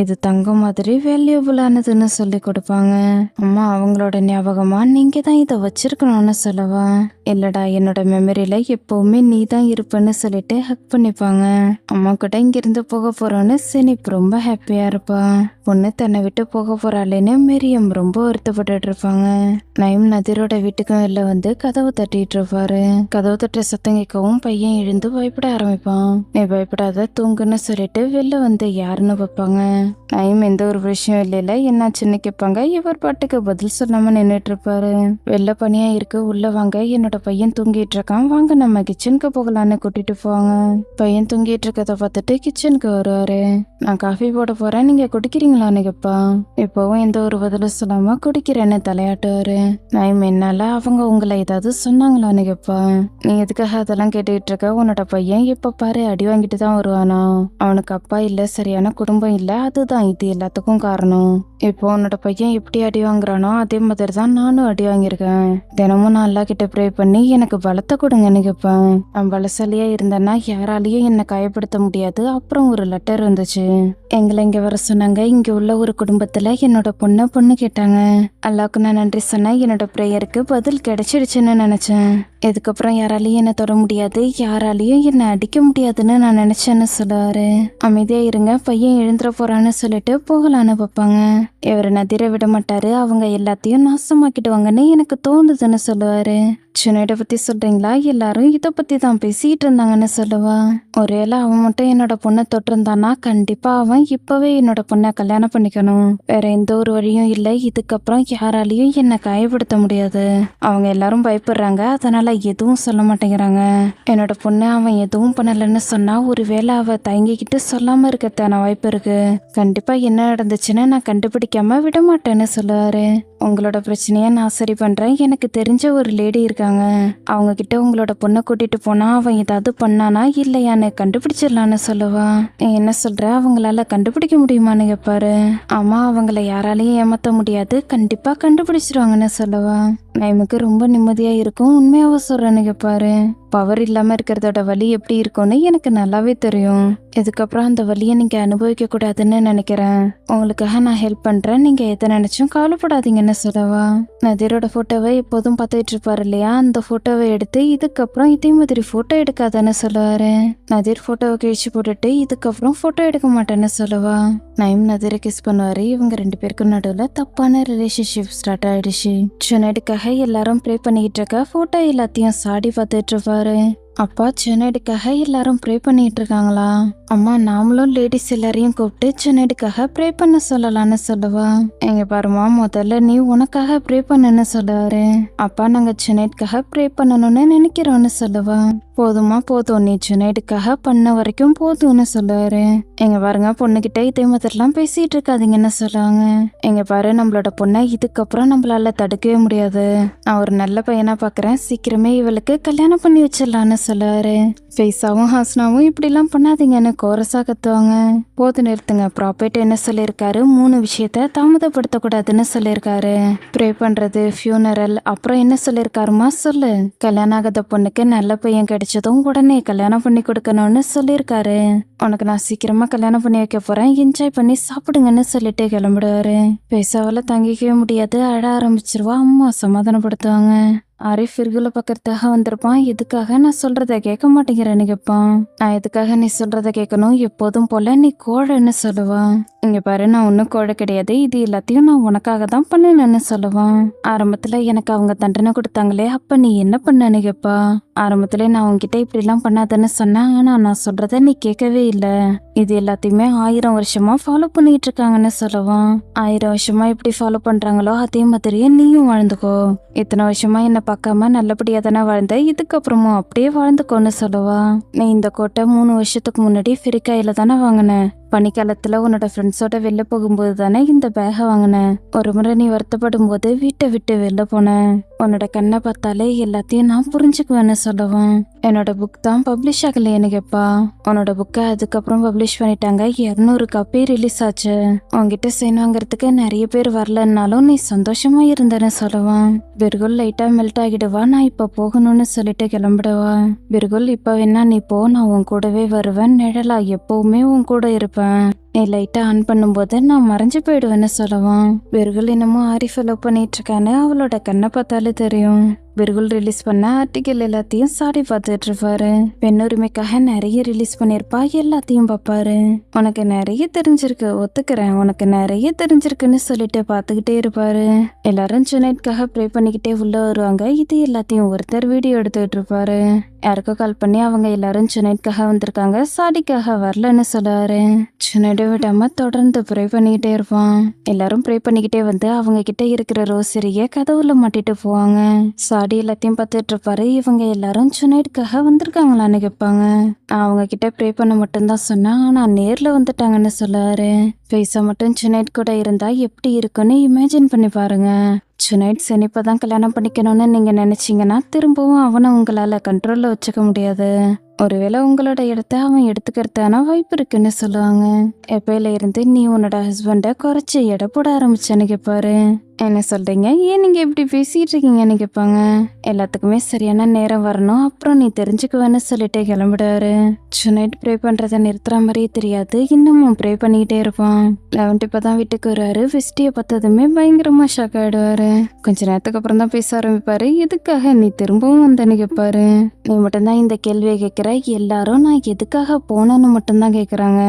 இது தங்கம் மாதிரி வேல்யூபிளானதுன்னு சொல்லி கொடுப்பாங்க. அம்மா, அவங்களோட ஞாபகமா நீங்க தான் இதை வச்சிருக்கணும்னு சொல்லவா. இல்லடா, என்னோட மெமரியில எப்பவுமே நீ தான் இருப்பேன்னு சொல்லிட்டு ஹக் பண்ணிப்பாங்க. அம்மா கூட இங்கிருந்து போக போறோன்னு செனிப் ரொம்ப ஹாப்பியா இருப்பா. பொண்ணு தன்னை விட்டு போக போறாளேன்னு மெரியம் ரொம்ப வருத்தப்பட்டு இருப்பாங்க. நயம் நதிரோட வீட்டுக்கும் வெளில வந்து கதவு தட்டிட்டு இருப்பாரு. கதவு தட்டுற சத்தம் கேட்கவும் பையன் எழுந்து பயப்பட ஆரம்பிப்பான். நீ பயப்படாத, தூங்குன்னு சொல்லிட்டு வெளில வந்து யாருன்னு பார்ப்பாங்க. நயம் எந்த ஒரு விஷயம் இல்லையில, என்னாச்சுன்னு கேட்பாங்க. இவர் பாட்டுக்கு பதில் சொல்லாம நின்றுட்டு இருப்பாரு. வெளில பனியா இருக்கு, உள்ள வாங்க, என்னோட பையன் தூங்கிட்டு இருக்கான், வாங்க நம்ம கிச்சனுக்கு போகலான்னு கூட்டிட்டு போவாங்க. பையன் தூங்கிட்டு இருக்கத பார்த்துட்டு கிச்சனுக்கு வருவாரு. நான் காஃபி போட போறேன், நீங்க குடிக்கிறீங்களான்னு கேட்பா. இப்பவும் எந்த ஒரு பதிலும் சொல்லாம குடிக்கிறேன்னு தலையாட்டுவாரு. நயம், என்னால அவங்க உங்களை ஏதாவது சொன்னாங்களான்னு கேட்பா. நீ எதுக்காக அதெல்லாம் கேட்டுக்கிட்டு இருக்க? உன்னோட பையன் இப்ப பாரு அடி வாங்கிட்டு தான் வருவானா. அவனுக்கு அப்பா இல்ல, சரியான குடும்பம் இல்ல, அதுதான் இது எல்லாத்துக்கும் காரணம். இப்போ உன்னோட பையன் எப்படி அடி வாங்குறானோ அதே மாதிரி தான் நானும் அடி வாங்கியிருக்கேன். தினமும் நான் அல்லா கிட்ட ப்ரே பண்ணி எனக்கு பலத்தை கொடுங்கன்னு கேட்பேன். நான் பலசாலியா இருந்தேன்னா யாராலையும் என்னை காயப்படுத்த முடியாது. அப்புறம் ஒரு லெட்டர் வந்துச்சு, எங்களை இங்க வர சொன்னாங்க. இங்க உள்ள ஒரு குடும்பத்துல என்னோட பொண்ணு கேட்டாங்க. அல்லாவுக்கு நான் நன்றி சொன்னேன், என்னோட ப்ரேயருக்கு பதில் கிடைச்சிடுச்சுன்னு நினைச்சேன். இதுக்கப்புறம் யாராலையும் என்னை தொட தொட முடியாது, யாராலையும் என்னை அடிக்க முடியாதுன்னு நான் நினைச்சேன்னு சொல்லுவாரு. அமைதியா இருங்க, பையன் எழுந்துட போறான்னு சொல்லிட்டு போகலான்னு வைப்பாங்க. இவர் நதிரை விட மாட்டாரு, அவங்க எல்லாத்தையும் நாசமாக்கிடுவாங்கன்னு எனக்கு தோணுதுன்னு சொல்லுவாரு. சுனைட பத்தி சொல்றீங்களா? எல்லாரும் இதை பத்தி தான் பேசிட்டு இருந்தாங்கன்னு சொல்லுவா. ஒருவேளை அவன் மட்டும் என்னோட பொண்ணை தொட்டிருந்தானா கண்டிப்பா அவன் இப்பவே என்னோட பொண்ணை கல்யாணம் பண்ணிக்கணும். வேற எந்த ஒரு வழியும் இல்லை. இதுக்கப்புறம் யாராலையும் என்னை காயப்படுத்த முடியாது. அவங்க எல்லாரும் பயப்படுறாங்க, அதனால எதுவும் சொல்ல மாட்டேங்கிறாங்க. என்னோட பொண்ணு அவன் எதுவும் பண்ணலன்னு சொன்னா ஒருவேளை அவ தயங்கிக்கிட்டு சொல்லாம இருக்கத்தான வாய்ப்பு இருக்கு. கண்டிப்பா என்ன நடந்துச்சுன்னு நான் கண்டுபிடிக்காம விட மாட்டேன்னு சொல்லுவாரு. உங்களோட பிரச்சனைய நான் சரி பண்றேன். எனக்கு தெரிஞ்ச ஒரு லேடி இருக்காங்க, அவங்க கிட்ட உங்களோட பொண்ணை கூட்டிட்டு போனா அவன் ஏதாவது பண்ணானா இல்லையான்னு கண்டுபிடிச்சிடலான்னு சொல்லுவா. என்ன சொல்ற, அவங்களால கண்டுபிடிக்க முடியுமான்னு கேட்பாரு. ஆமா, அவங்கள யாராலையும் ஏமாத்த முடியாது, கண்டிப்பா கண்டுபிடிச்சிருவாங்கன்னு சொல்லுவா. நைமுக்கு ரொம்ப நிம்மதியா இருக்கும். உண்மையாவ சொல்றேன்னு கேட்பாரு. பவர் இல்லாம இருக்கிறதோட வலி எப்படி இருக்கும்னு எனக்கு நல்லாவே தெரியும். இதுக்கப்புறம் அந்த வலியை நீங்க அனுபவிக்க கூடாதுன்னு நினைக்கிறேன். உங்களுக்காக நான் ஹெல்ப் பண்றேன், நீங்க எதை நினைச்சும் கவலைப்படாதீங்கன்னு சொல்லவா. நதீரோட போட்டோவை எப்போதும் பார்த்துட்டு இருப்பாரு இல்லையா, அந்த போட்டோவை எடுத்து இதுக்கப்புறம் இதே மாதிரி போட்டோ எடுக்காதன்னு சொல்லுவாரு. நதீர் போட்டோவை கிழிச்சு போட்டுட்டு இதுக்கப்புறம் போட்டோ எடுக்க மாட்டேன்னு சொல்லுவா. நைம் நதீரை கிஸ் பண்ணுவாரு. இவங்க 2 பேருக்கும் நடுவுல தப்பான ரிலேஷன்ஷிப் ஸ்டார்ட் ஆயிடுச்சு. சுனைடுக்காக எல்லாரும் ப்ரே பண்ணிக்கிட்டு இருக்க போட்டோ எல்லாத்தையும் சாடி பார்த்துட்டு இருப்பாரு. அப்பா, சுனைடுக்காக எல்லாரும் ப்ரே பண்ணிட்டு இருக்காங்களா? அம்மா, நாமளும் லேடிஸ் எல்லாரையும் கூப்பிட்டு சுனைடுக்காக ப்ரே பண்ண சொல்லலான்னு சொல்லுவா. எங்க பாருமா, முதல்ல நீ உனக்காக ப்ரே பண்ணுன்னு சொல்லுவாரு. அப்பா, நாங்க சுனைடுக்காக ப்ரே பண்ணணும்னு நினைக்கிறோன்னு சொல்லுவா. போதுமா போதும், நீ சுனைடுக்காக பண்ண வரைக்கும் போதும்னு சொல்லுவாரு. எங்க பாருங்க, பொண்ணுகிட்ட இதே மாதிரிலாம் பேசிட்டு இருக்காதீங்கன்னு சொல்லுவாங்க. எங்க பாரு, நம்மளோட பொண்ணை இதுக்கப்புறம் நம்மளால தடுக்கவே முடியாது. நான் ஒரு நல்ல பையனா பாக்குறேன், சீக்கிரமே இவளுக்கு கல்யாணம் பண்ணி வச்சிடலான்னு சொல்லுவாரு. ஃபைஸாவும் ஹாஸ்னாவும் இப்படிலாம் பண்ணாதீங்கன்னு கோரஸா கத்துவாங்க. போது நிறுத்துங்க. ப்ராப்பர்ட் என்ன சொல்லியிருக்காரு, 3 விஷயத்த தாமதப்படுத்தக்கூடாதுன்னு சொல்லியிருக்காரு. ப்ரே பண்றது, ஃபியூனரல், அப்புறம் என்ன சொல்லியிருக்காருமா சொல்லு. கல்யாணம் ஆகாத பொண்ணுக்கு நல்ல பையன் கிடைச்சதும் உடனே கல்யாணம் பண்ணி கொடுக்கணும்னு சொல்லியிருக்காரு. உனக்கு நான் சீக்கிரமா கல்யாணம் பண்ணி வைக்க போறேன், என்ஜாய் பண்ணி சாப்பிடுங்கன்னு சொல்லிட்டு கிளம்பிடுவாரு. ஃபைஸாவால தங்கிக்கவே முடியாது, அழ ஆரம்பிச்சிருவா. அம்மா சமாதானப்படுத்துவாங்க. ஆரிஃப் ஃபிர்குல பக்கறதுக்காக வந்திருப்பான். எதுக்காக நான் சொல்றத கேட்க மாட்டேங்கிறேன்னு கேட்பான். நான் எதுக்காக நீ சொல்றத கேட்கணும், எப்போதும் போல நீ கோழைன்னு சொல்லுவா. இங்க பாரு, நான் ஒன்னும் கோழை கிடையாது, இது எல்லாத்தையும் நான் உனக்காக தான் பண்ணணும்னு சொல்லுவான். ஆரம்பத்துல எனக்கு அவங்க தண்டனை கொடுத்தாங்களே, அப்ப நீ என்ன பண்ணன்னு கேட்பா. ஆரம்பத்துல நான் உன்கிட்ட இப்படிலாம் பண்ணாதன்னு சொன்னேன், ஆனா நான் சொல்றத நீ கேட்கவே இல்ல. இது எல்லாத்தையுமே 1000 வருஷமா ஃபாலோ பண்ணிட்டு இருக்காங்கன்னு சொல்லுவான். 1000 வருஷமா எப்படி ஃபாலோ பண்றாங்களோ அதே மாதிரியே நீயும் வாழ்ந்துக்கோ. இத்தனை வருஷமா என்ன பார்க்காம நல்லபடியா தானே வாழ்ந்த, இதுக்கப்புறமும் அப்படியே வாழ்ந்துக்கோன்னு சொல்லுவா. நீ இந்த கோட்டை 3 வருஷத்துக்கு முன்னாடி ஃபிரிக்காயில தானே வாங்கின. பனிக்காலத்துல உன்னோட ஃப்ரெண்ட்ஸோட வெளில போகும்போது தானே இந்த பேகை வாங்கின. ஒரு முறை நீ வருத்தப்படும் போது வீட்டை விட்டு வெளில போன. உன்னோட கண்ணை பார்த்தாலே எல்லாத்தையும் நான் புரிஞ்சுக்குவேன்னு சொல்லுவான். என்னோட புக் தான் பப்ளிஷ் ஆகலையேன்னு கேட்பா. உன்னோட புக்கை அதுக்கப்புறம் பப்ளிஷ் பண்ணிட்டாங்க, 200 காப்பி ரிலீஸ் ஆச்சு. உன்கிட்ட சைன் வாங்குறதுக்கு நிறைய பேர் வரலன்னாலும் நீ சந்தோஷமா இருந்தேன்னு சொல்லுவான். பிர்குல் லைட்டா மெல்ட் ஆகிடுவா. நான் இப்ப போகணும்னு சொல்லிட்டு கிளம்பிடுவா. பிர்குல், இப்ப வேணா நீ போ, நான் உன் கூடவே வருவேன், நிழலா எப்பவுமே உன் கூட இருப்பேன். நீ லைட்டா ஆன் பண்ணும்போது நான் மறைஞ்சு போயிடுவேன்னு சொல்லுவான். பிர்குல் இன்னமும் ஆரிஃபை லவ் பண்ணிட்டு இருக்கான்னு அவளோட கண்ணை பார்த்தாலே தெரியும். பிர்குல் ரிலீஸ் பண்ண ஆர்டிக்கல் எல்லாத்தையும் சாடி பார்த்துட்டு இருப்பாரு. பெண்ணுரிமைக்காக நிறைய ரிலீஸ் பண்ணியிருப்பா, எல்லாத்தையும் பார்ப்பாரு. உனக்கு நிறைய தெரிஞ்சிருக்கு, ஒத்துக்கிறேன், உனக்கு நிறைய தெரிஞ்சிருக்குன்னு சொல்லிட்டு பார்த்துக்கிட்டே இருப்பாரு. எல்லாரும் சுனைட்காக ப்ரே பண்ணிக்கிட்டே உள்ள வருவாங்க. இது எல்லாத்தையும் ஒருத்தர் வீடியோ எடுத்துக்கிட்டு இருப்பாரு. யாருக்கோ கால் பண்ணி அவங்க எல்லாரும் சுனைட்காக வந்திருக்காங்க, சாடிக்காக வரலன்னு சொல்லுவாரு. சுனைட விடாம தொடர்ந்து ப்ரே பண்ணிக்கிட்டே இருப்பான். எல்லாரும் ப்ரே பண்ணிக்கிட்டே வந்து அவங்க கிட்ட இருக்கிற ரோசரிய கதவுல மாட்டிட்டு போவாங்க. சாடி எல்லாத்தையும் பார்த்துட்டு இருப்பாரு. இவங்க எல்லாரும் சுனைடுக்காக வந்திருக்காங்களான்னு கேட்பாங்க. நான் அவங்க கிட்ட ப்ரே பண்ண மட்டும்தான் சொன்னேன், ஆனா நேர்ல வந்துட்டாங்கன்னு சொல்லுவாரு. ஃபைஸா மட்டும் சுனைட் கூட இருந்தா எப்படி இருக்குன்னு இமேஜின் பண்ணி பாருங்க. சுனைட் செனிப்பை தான் கல்யாணம் பண்ணிக்கணும்னு நீங்க நினைச்சீங்கன்னா திரும்பவும் அவனை உங்களால கண்ட்ரோல்ல வச்சுக்க முடியாது. ஒருவேளை உங்களோட இடத்த அவன் எடுத்துக்கிறதான வாய்ப்பு இருக்குன்னு சொல்லுவாங்க. எப்பயில இருந்து நீ உன்னோட ஹஸ்பண்டை குறைச்சி எடை போட ஆரம்பிச்சேன்னு கேட்பாரு. என்ன சொல்றீங்க, ஏன் நீங்க இப்படி பேசிட்டு இருக்கீங்கன்னு கேட்பாங்க. எல்லாத்துக்குமே சரியான நேரம் வரணும், அப்புறம் நீ தெரிஞ்சுக்குவேன்னு சொல்லிட்டு கிளம்பிடுவாரு. நைட் ப்ரே பண்றதை நிறுத்துற மாதிரியே தெரியாது, இன்னமும் ப்ரே பண்ணிக்கிட்டே இருப்பான். 11 இப்பதான் வீட்டுக்கு வருவாரு. வெஸ்டியை பார்த்ததுமே பயங்கரமா ஷாக் ஆயிடுவாரு. கொஞ்ச நேரத்துக்கு அப்புறம் தான் பேச ஆரம்பிப்பாரு. எதுக்காக நீ திரும்பவும் வந்தேன்னு கேட்பாரு. நீ மட்டும்தான் இந்த கேள்வியை கேட்கிற, எல்லாரும் நான் எதுக்காக போனேன்னு மட்டும்தான் கேட்குறாங்க.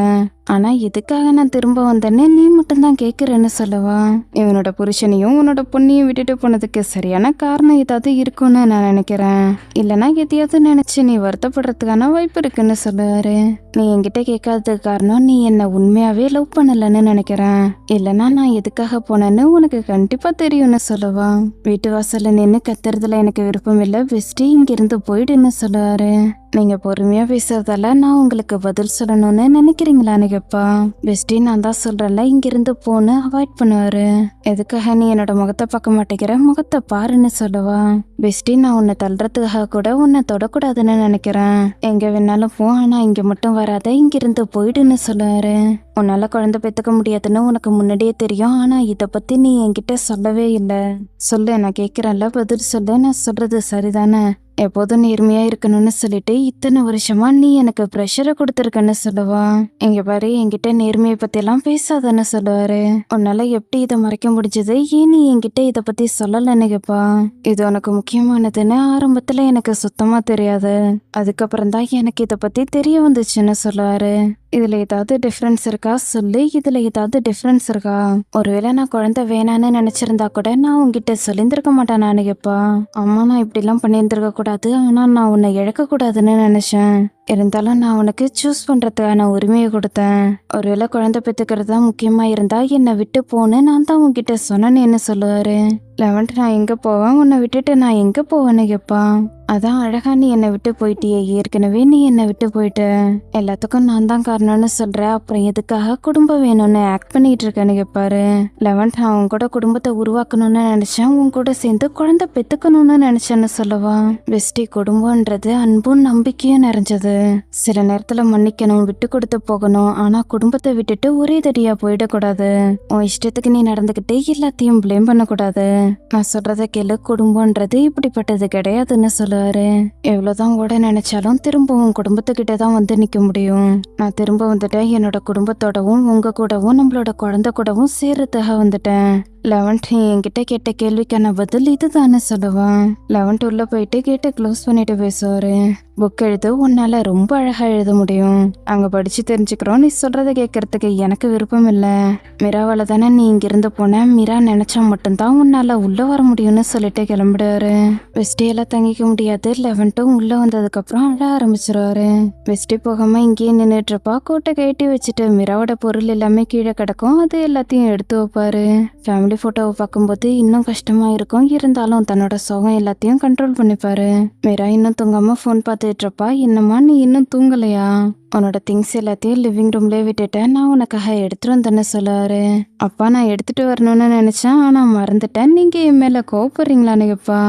ஆனா எதுக்காக நான் திரும்ப வந்தேன்னு நீ மட்டும்தான் கேட்குறேன்னு சொல்லுவா. இவனோட புருஷனையும் உன்னோட பொண்ணையும் விட்டுட்டு போனதுக்கு சரியான காரணம் ஏதாவது இருக்கும்னு நான் நினைக்கிறேன். இல்லைன்னா எதையாவது நினைச்சு நீ வருத்தப்படுறதுக்கான வாய்ப்பு இருக்குன்னு சொல்லுவாரு. நீ என்கிட்ட கேட்காததுக்கு காரணம் நீ என்ன உண்மையாவே லவ் பண்ணலன்னு நினைக்கிறேன். இல்லைன்னா நான் எதுக்காக போனேன்னு உனக்கு கண்டிப்பா தெரியும்னு சொல்லுவா. வீட்டு வாசல்ல நின்று கத்துறதுல எனக்கு விருப்பம் இல்லை, பெஸ்டி இங்கிருந்து போயிடுன்னு சொல்லுவாரு. நீங்க பொறுமையா பேசுறதால நான் உங்களுக்கு பதில் சொல்லணும்னு நினைக்கிறீங்களான்னு கேப்பா. பெஸ்டி நான் தான் சொல்றேன்ல, இங்கிருந்து போன்னு அவாய்ட் பண்ணுவாரு. எதுக்காக நீ என்னோட முகத்தை பார்க்க மாட்டேங்கிற, முகத்தை பாருன்னு சொல்லுவா. பெஸ்டி நான் உன்னை தள்ளுறதுக்காக கூட உன்னை தொடக்கூடாதுன்னு நினைக்கிறேன். எங்க வேணாலும் போ, ஆனா இங்க மட்டும் வராத, இங்கிருந்து போயிடுன்னு சொல்லுவாரு. உன்னால குழந்தை பெத்துக்க முடியாதுன்னு உனக்கு முன்னாடியே தெரியும், ஆனா இதை பத்தி நீ என்கிட்ட சொல்லவே இல்லை. சொல்லு, நான் கேட்கிறேன்ல, பதில் சொல்லு, நான் சொல்றது சரிதானே? எப்போதும் நேர்மையா இருக்கணும்னு சொல்லிட்டு இத்தனை வருஷமா நீ எனக்கு ப்ரெஷரை கொடுத்துருக்கன்னு சொல்லுவா. எங்க பாரு, என்கிட்ட நேர்மையை பத்தி எல்லாம் பேசாதன்னு சொல்லுவாரு. உன்னால எப்படி இதை மறைக்க முடிஞ்சது, ஏன் நீ என்கிட்ட இதை பத்தி சொல்லலன்னு கேப்பா. இது உனக்கு முக்கியமானதுன்னு ஆரம்பத்துல எனக்கு சுத்தமா தெரியாது, அதுக்கப்புறம் தான் எனக்கு இதை பத்தி தெரிய வந்துச்சுன்னு சொல்லுவாரு. இதுல ஏதாவது டிஃப்ரென்ஸ் இருக்கா சொல்லு, இதுல ஏதாவது டிஃப்ரென்ஸ் இருக்கா? ஒருவேளை நான் குழந்தை வேணான்னு நினைச்சிருந்தா கூட நான் உங்ககிட்ட சொல்லியிருந்திருக்க மாட்டேனான்னு கேப்பா. அம்மா நான் இப்படி எல்லாம் பண்ணியிருந்திருக்க கூடாது, ஆனா நான் உன்னை இழக்க கூடாதுன்னு நினைச்சேன். இருந்தாலும் நான் உனக்கு சூஸ் பண்றதுக்கான உரிமையை கொடுத்தேன். ஒருவேளை குழந்தை பெற்றுக்கிறது தான் முக்கியமா இருந்தா என்னை விட்டு போன்னு நான் தான் உங்ககிட்ட சொன்னேன்னு சொல்லுவாரு. 11 நான் எங்க போவேன், உன்னை விட்டுட்டு நான் எங்க போவேன்னு கேப்பா. அதான் அழகா நீ என்னை விட்டு போயிட்டியே, ஏற்கனவே நீ என்னை விட்டு போயிட்ட, எல்லாத்துக்கும் நான் தான் காரணம்னு சொல்ற, அப்புறம் எதுக்காக குடும்பம் வேணும்னு ஆக்ட் பண்ணிட்டு இருக்கேன்னு கேட்பாரு. 11 நான் உன் கூட குடும்பத்தை உருவாக்கணும்னு நினைச்சேன், உன் கூட சேர்ந்து குழந்தை பெத்துக்கணும்னு நினைச்சேன்னு சொல்லுவா. பெஸ்டி குடும்பம்ன்றது அன்பும் நம்பிக்கையும் நிறைஞ்சது. சில நேரத்துல மன்னிக்கணும், விட்டு கொடுத்து போகணும், ஆனா குடும்பத்தை விட்டுட்டு ஒரே தடியா போயிடக்கூடாது. உன் இஷ்டத்துக்கு நீ நடந்துகிட்டு எல்லாத்தையும் பிளேம் பண்ணக்கூடாது. நான் சொல்றத கேளு, குடும்பம்ன்றது இப்படிப்பட்டது கிடையாதுன்னு சொல்லுவாரு. எவ்வளவுதான் ஓட நினைச்சாலும் திரும்பவும் குடும்பத்துக்கிட்ட தான் வந்து நிக்க முடியும். நான் திரும்ப வந்துட்டேன், என்னோட குடும்பத்தோடவும் உங்க கூடவும் நம்மளோட குழந்தை கூடவும் சேர்றதுக்காக வந்துட்டேன். 11 என்கிட்ட கேட்ட கேள்விக்கான பதில் இதுதான்னு சொல்லுவான். 11 உள்ள போயிட்டு கேட்டை க்ளோஸ் பண்ணிட்டு பேசுவாரு. புக் எழுது, உன்னால ரொம்ப அழகா எழுத முடியும், அங்க படிச்சு தெரிஞ்சுக்கிறோம், நீ சொல்றத கேட்கறதுக்கு எனக்கு விருப்பம் இல்லை. மிராவால தானே நீ இங்கிருந்து போன, மிரா நினைச்சா மட்டும்தான் உன்னால உள்ள வர முடியும்னு சொல்லிட்டு கிளம்பிடுவாரு. வெஸ்டியெல்லாம் தங்கிக்க முடியாது. 11 உள்ள வந்ததுக்கு அப்புறம் அழ ஆரம்பிச்சிருவாரு. வெஸ்டி போகாம இங்கேயே நின்றுட்டு இருப்பா. கோட்டை கட்டி வச்சுட்டு மிராவோட பொருள் எல்லாமே கீழே கிடக்கும், அது எல்லாத்தையும் எடுத்து வைப்பாரு. ஃபேமிலி போட்டோவை பார்க்கும்போது இன்னும் கஷ்டமா இருக்கும், இருந்தாலும் தன்னோட சோகம் எல்லாத்தையும் கண்ட்ரோல் பண்ணிப்பாரு. மீரா இன்னும் தூங்காம ஃபோன் பார்த்துட்டு இருப்பா. என்னம்மா நீ இன்னும் தூங்கலையா? உன்னோட திங்ஸ் எல்லாத்தையும் லிவிங் ரூம்லேயே விட்டுட்டேன், நான் உனக்காக எடுத்துட்டு வந்தேன்னு சொல்லுவாரு. அப்பா நான் எடுத்துட்டு வரணும்னு நினைச்சேன், ஆனா மறந்துட்டேன், நீங்க என் மேல கோவப்படுறீங்களான்னு கேப்பா.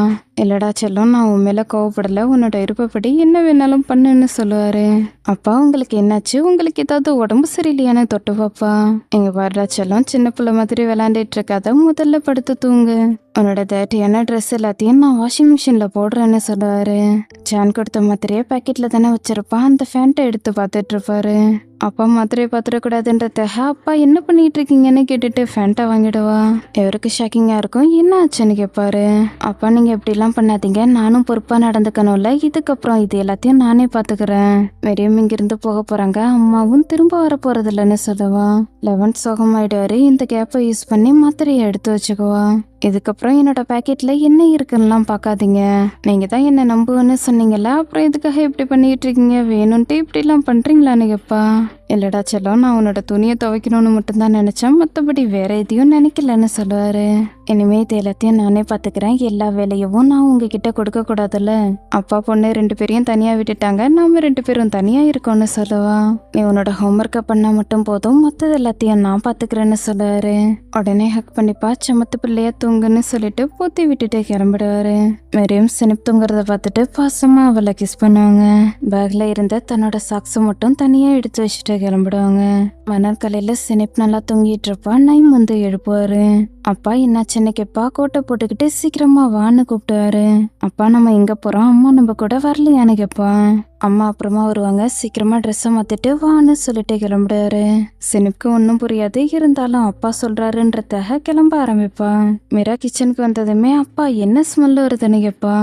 இல்லடா செல்லம், நான் உன் மேல கோவப்படல, உன்னோட விருப்பப்படி என்ன வேணாலும் பண்ணுன்னு சொல்லுவாரு. அப்பா உங்களுக்கு என்னாச்சு, உங்களுக்கு ஏதாவது உடம்பு சரியில்லையான்னு தொட்டு பாப்பா. எங்க பாருடா செல்லம், சின்ன பிள்ளை மாதிரி விளையாண்டுட்டு இருக்காத, முதல்ல படுத்து தூங்கு. உன்னோட தேட்டியான ட்ரெஸ் எல்லாத்தையும் நான் வாஷிங் மிஷின்ல போடுறேன்னு சொல்லுவாரு. ஜான் கொடுத்த மாத்திரையே பாக்கெட்ல தானே வச்சிருப்பான், அந்த ஃபேண்ட்டை எடுத்து பார்த்துட்டு இருப்பாரு. அப்பா மாத்திரையை பார்த்துடக்கூடாதுன்றதுக்காக அப்பா என்ன பண்ணிட்டு இருக்கீங்கன்னு கேட்டுட்டு ஃபேண்ட்டை வாங்கிடுவா. எவருக்கு ஷாக்கிங்கா இருக்கும், என்ன ஆச்சுன்னு கேட்பாரு. அப்பா நீங்க இப்படிலாம் பண்ணாதீங்க, நானும் பொறுப்பா நடந்துக்கணும்ல, இதுக்கப்புறம் இது எல்லாத்தையும் நானே பாத்துக்கிறேன். வெறியும் இங்கிருந்து போக போறாங்க, அம்மாவும் திரும்ப வர போறது இல்லைன்னு சொல்லுவா. 11 சோகமாயிடுவாரு. இந்த கேப்பை யூஸ் பண்ணி மாத்திரையை எடுத்து வச்சுக்குவா. இதுக்கப்புறம் என்னோட பேக்கெட்ல என்ன இருக்குன்னுலாம் பார்க்காதீங்க, நீங்க தான் என்ன நம்புவேன்னு சொன்னீங்கல்ல, அப்புறம் இதுக்காக இப்படி பண்ணிட்டு இருக்கீங்க, வேணும்ட்டு இப்படிலாம் பண்றீங்களான்னு கேப்பா. இல்லடா செல்லம், நான் உன்னோட துணியை துவைக்கணும்னு மட்டும்தான் நினைச்சேன், மற்றபடி வேற எதையும் நினைக்கலன்னு சொல்லுவாரு. இனிமே இது எல்லாத்தையும் நானே பார்த்துக்கிறேன், எல்லா வேலையவும் நான் உங்ககிட்ட கொடுக்க கூடாதுல்ல. அப்பா பொண்ணு 2 பேரையும் தனியா விட்டுட்டாங்க, நாம 2 பேரும் தனியா இருக்கோம்னு சொல்லுவா. நீ உன்னோட ஹோம்ஒர்க்கை பண்ணா மட்டும் போதும், மற்றது எல்லாத்தையும் நான் பார்த்துக்கிறேன்னு சொல்லுவாரு. உடனே ஹக் பண்ணிப்பா, சமத்து பிள்ளையா தூங்குன்னு சொல்லிட்டு பூத்தி விட்டுட்டு கிளம்பிடுவாரு. மரியம் சினிப் தூங்குறத பார்த்துட்டு பாசமா அவளை கிஸ் பண்ணுவாங்க. பேக்ல இருந்த தன்னோட சாக்ஸ் மட்டும் தனியா எடுத்து வச்சுட்டு கிளம்பிடுவாங்க. மணல் காலையில சினிப் நல்லா தூங்கிட்டு இருப்பா. நைம் வந்து எழுப்புவாரு. அப்பா என்னாச்சுன்னு கேப்பா. கோட்டை போட்டுக்கிட்டு சீக்கிரமா வான்னு கூப்பிட்டுவாரு. அப்பா நம்ம எங்க போறோம், அம்மா நம்ம கூட வரலையான்னு கேப்பா. அம்மா அப்புறமா வருவாங்க, சீக்கிரமா ட்ரெஸ்ஸை மாத்திட்டு வான்னு சொல்லிட்டு கிளம்பிடுவாரு. சினிப்க்கு ஒன்றும் புரியாது, இருந்தாலும் அப்பா சொல்றாருன்றதாக கிளம்ப ஆரம்பிப்பா. மீரா கிச்சனுக்கு வந்ததுமே அப்பா என்ன ஸ்மெல் வருதுன்னு கேப்பா.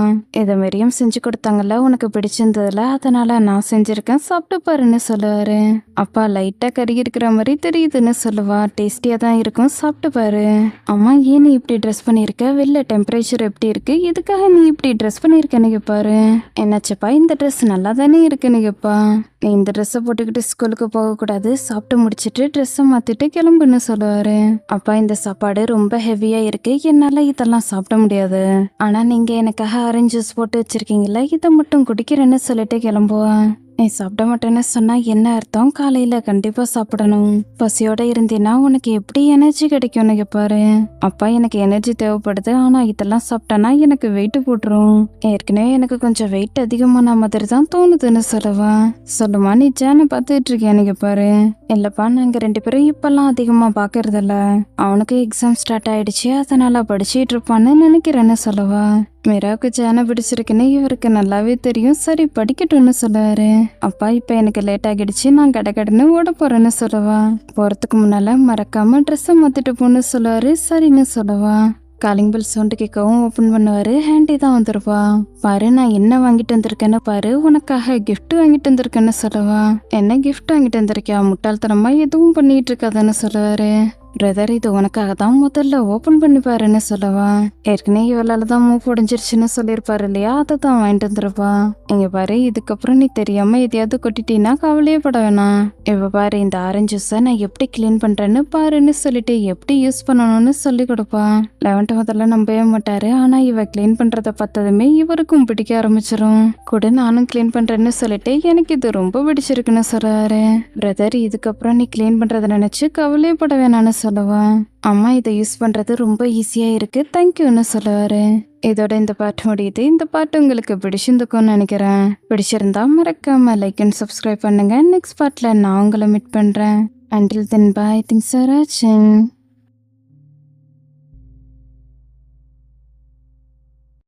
இதை மரியம் செஞ்சு கொடுத்தாங்கல்ல, உனக்கு பிடிச்சிருந்ததுல, அதனால நான் செஞ்சிருக்கேன், சாப்பிட்டு பாருன்னு சொல்லுவாரு. அப்பா லைட்டா கறி இருக்கிற மாதிரி தெரியுதுன்னு சொல்லுவா. டேஸ்டியா தான் இருக்கும், சாப்பிட்டு பாரு. அம்மா ஏன் நீ இப்படி ட்ரெஸ் பண்ணியிருக்க, வெளில டெம்பரேச்சர் எப்படி இருக்கு, எதுக்காக நீ இப்படி ட்ரெஸ் பண்ணியிருக்கேன்னு கேட்பாரு. என்னாச்சப்பா, இந்த ட்ரெஸ் நல்லா தானே இருக்குன்னு கேட்பா. நீ இந்த ட்ரெஸ்ஸை போட்டுக்கிட்டு ஸ்கூலுக்கு போகக்கூடாது, சாப்பிட்டு முடிச்சிட்டு ட்ரெஸ்ஸை மாற்றிட்டு கிளம்புன்னு சொல்லுவாரு. அப்பா இந்த சாப்பாடு ரொம்ப ஹெவியாக இருக்கு, என்னால் இதெல்லாம் சாப்பிட முடியாது, ஆனால் நீங்கள் எனக்காக ஆரஞ்சு ஜூஸ் போட்டு வச்சிருக்கீங்களா, இதை மட்டும் குடிக்கிறேன்னு சொல்லிட்டு கிளம்புவா. நீ சாப்பிட மாட்டேன்னு சொன்னா என்ன அர்த்தம், காலையில கண்டிப்பா சாப்பிடணும், பசியோட இருந்தீன்னா உனக்கு எப்படி எனர்ஜி கிடைக்கும்னு கேட்பாரு. அப்பா எனக்கு எனர்ஜி தேவைப்படுது, ஆனா இதெல்லாம் சாப்பிட்டானா எனக்கு வெயிட் போட்டுரும், ஏற்கனவே எனக்கு கொஞ்சம் வெயிட் அதிகமான மாதிரி தான் தோணுதுன்னு சொல்லுவா. சொல்லுமா, நீ ஜானை பார்த்துட்டு இருக்கியான்னு கேட்பாரு. இல்லப்பா, நாங்க 2 பேரும் இப்பெல்லாம் அதிகமா பாக்குறதில்ல, அவனுக்கு எக்ஸாம் ஸ்டார்ட் ஆயிடுச்சு, அதனால படிச்சுட்டு இருப்பான்னு நினைக்கிறேன்னு சொல்லுவா. மீராவுக்கு ஜானை பிடிச்சிருக்குன்னு இவருக்கு நல்லாவே தெரியும், சரி படிக்கட்டும்னு சொல்லுவாரு. அப்பா இப்ப எனக்கு லேட் ஆகிடுச்சு, நான் கடன்னு ஓட போறேன்னு சொல்லுவா. போறதுக்கு முன்னால மறக்காம ட்ரெஸ்ஸை மாத்திட்டு போன்னு சொல்லுவாரு. சரின்னு சொல்லுவா. காலிங் பெல் சவுண்டு கேட்கவும் ஓப்பன் பண்ணுவாரு. ஹேண்டி தான் வந்துருவா. பாரு நான் என்ன வாங்கிட்டு வந்திருக்கேன்னு பாரு, உனக்காக கிஃப்ட் வாங்கிட்டு வந்திருக்கேன்னு சொல்லுவா. என்ன கிஃப்ட் வாங்கிட்டு வந்திருக்கியா, முட்டாள்தனமா எதுவும் பண்ணிட்டு இருக்காதுன்னு சொல்லுவாரு. பிரதர் இது உனக்காக தான், முதல்ல ஓப்பன் பண்ணி பாருன்னு சொல்லுவா. ஏற்கனவே இவளால தான் மூவ் உடஞ்சிருச்சுன்னு சொல்லியிருப்பாரு இல்லையா, அதை தான் வாங்கிட்டு வந்துருப்பா. இங்க பாரு, இதுக்கப்புறம் நீ தெரியாம எதையாவது கொட்டிட்டீன்னா கவலையே பட வேணாம். இவ பாரு, இந்த ஆரஞ்சு ஜூஸை நான் எப்படி கிளீன் பண்றேன்னு பாருன்னு சொல்லிட்டு எப்படி யூஸ் பண்ணணும்னு சொல்லி கொடுப்பா. 11 முதல்ல நம்பவே மாட்டாரு, ஆனா இவ கிளீன் பண்றத பார்த்ததுமே இவருக்கும் பிடிக்க ஆரம்பிச்சிரும். கூட நானும் கிளீன் பண்றேன்னு சொல்லிட்டு எனக்கு இது ரொம்ப பிடிச்சிருக்குன்னு சொல்றாரு. பிரதர் இதுக்கப்புறம் நீ கிளீன் பண்றத நினைச்சு கவலையே பட வேணான்னு சொல்லுவா. அம்மா இதை யூஸ் பண்றது ரொம்ப ஈஸியா இருக்கு, தேங்க்யூன்னு சொல்லுவாரு. இதோட இந்த பாட்டு முடியுது. இந்த பாட்டு உங்களுக்கு பிடிச்சிருந்துக்கும்னு நினைக்கிறேன். பிடிச்சிருந்தா மறக்காம லைக் அண்ட் சப்ஸ்கிரைப் பண்ணுங்க. நெக்ஸ்ட் பார்ட்ல நான் உங்களை மீட் பண்றேன். Until then, bye. Thanks for watching.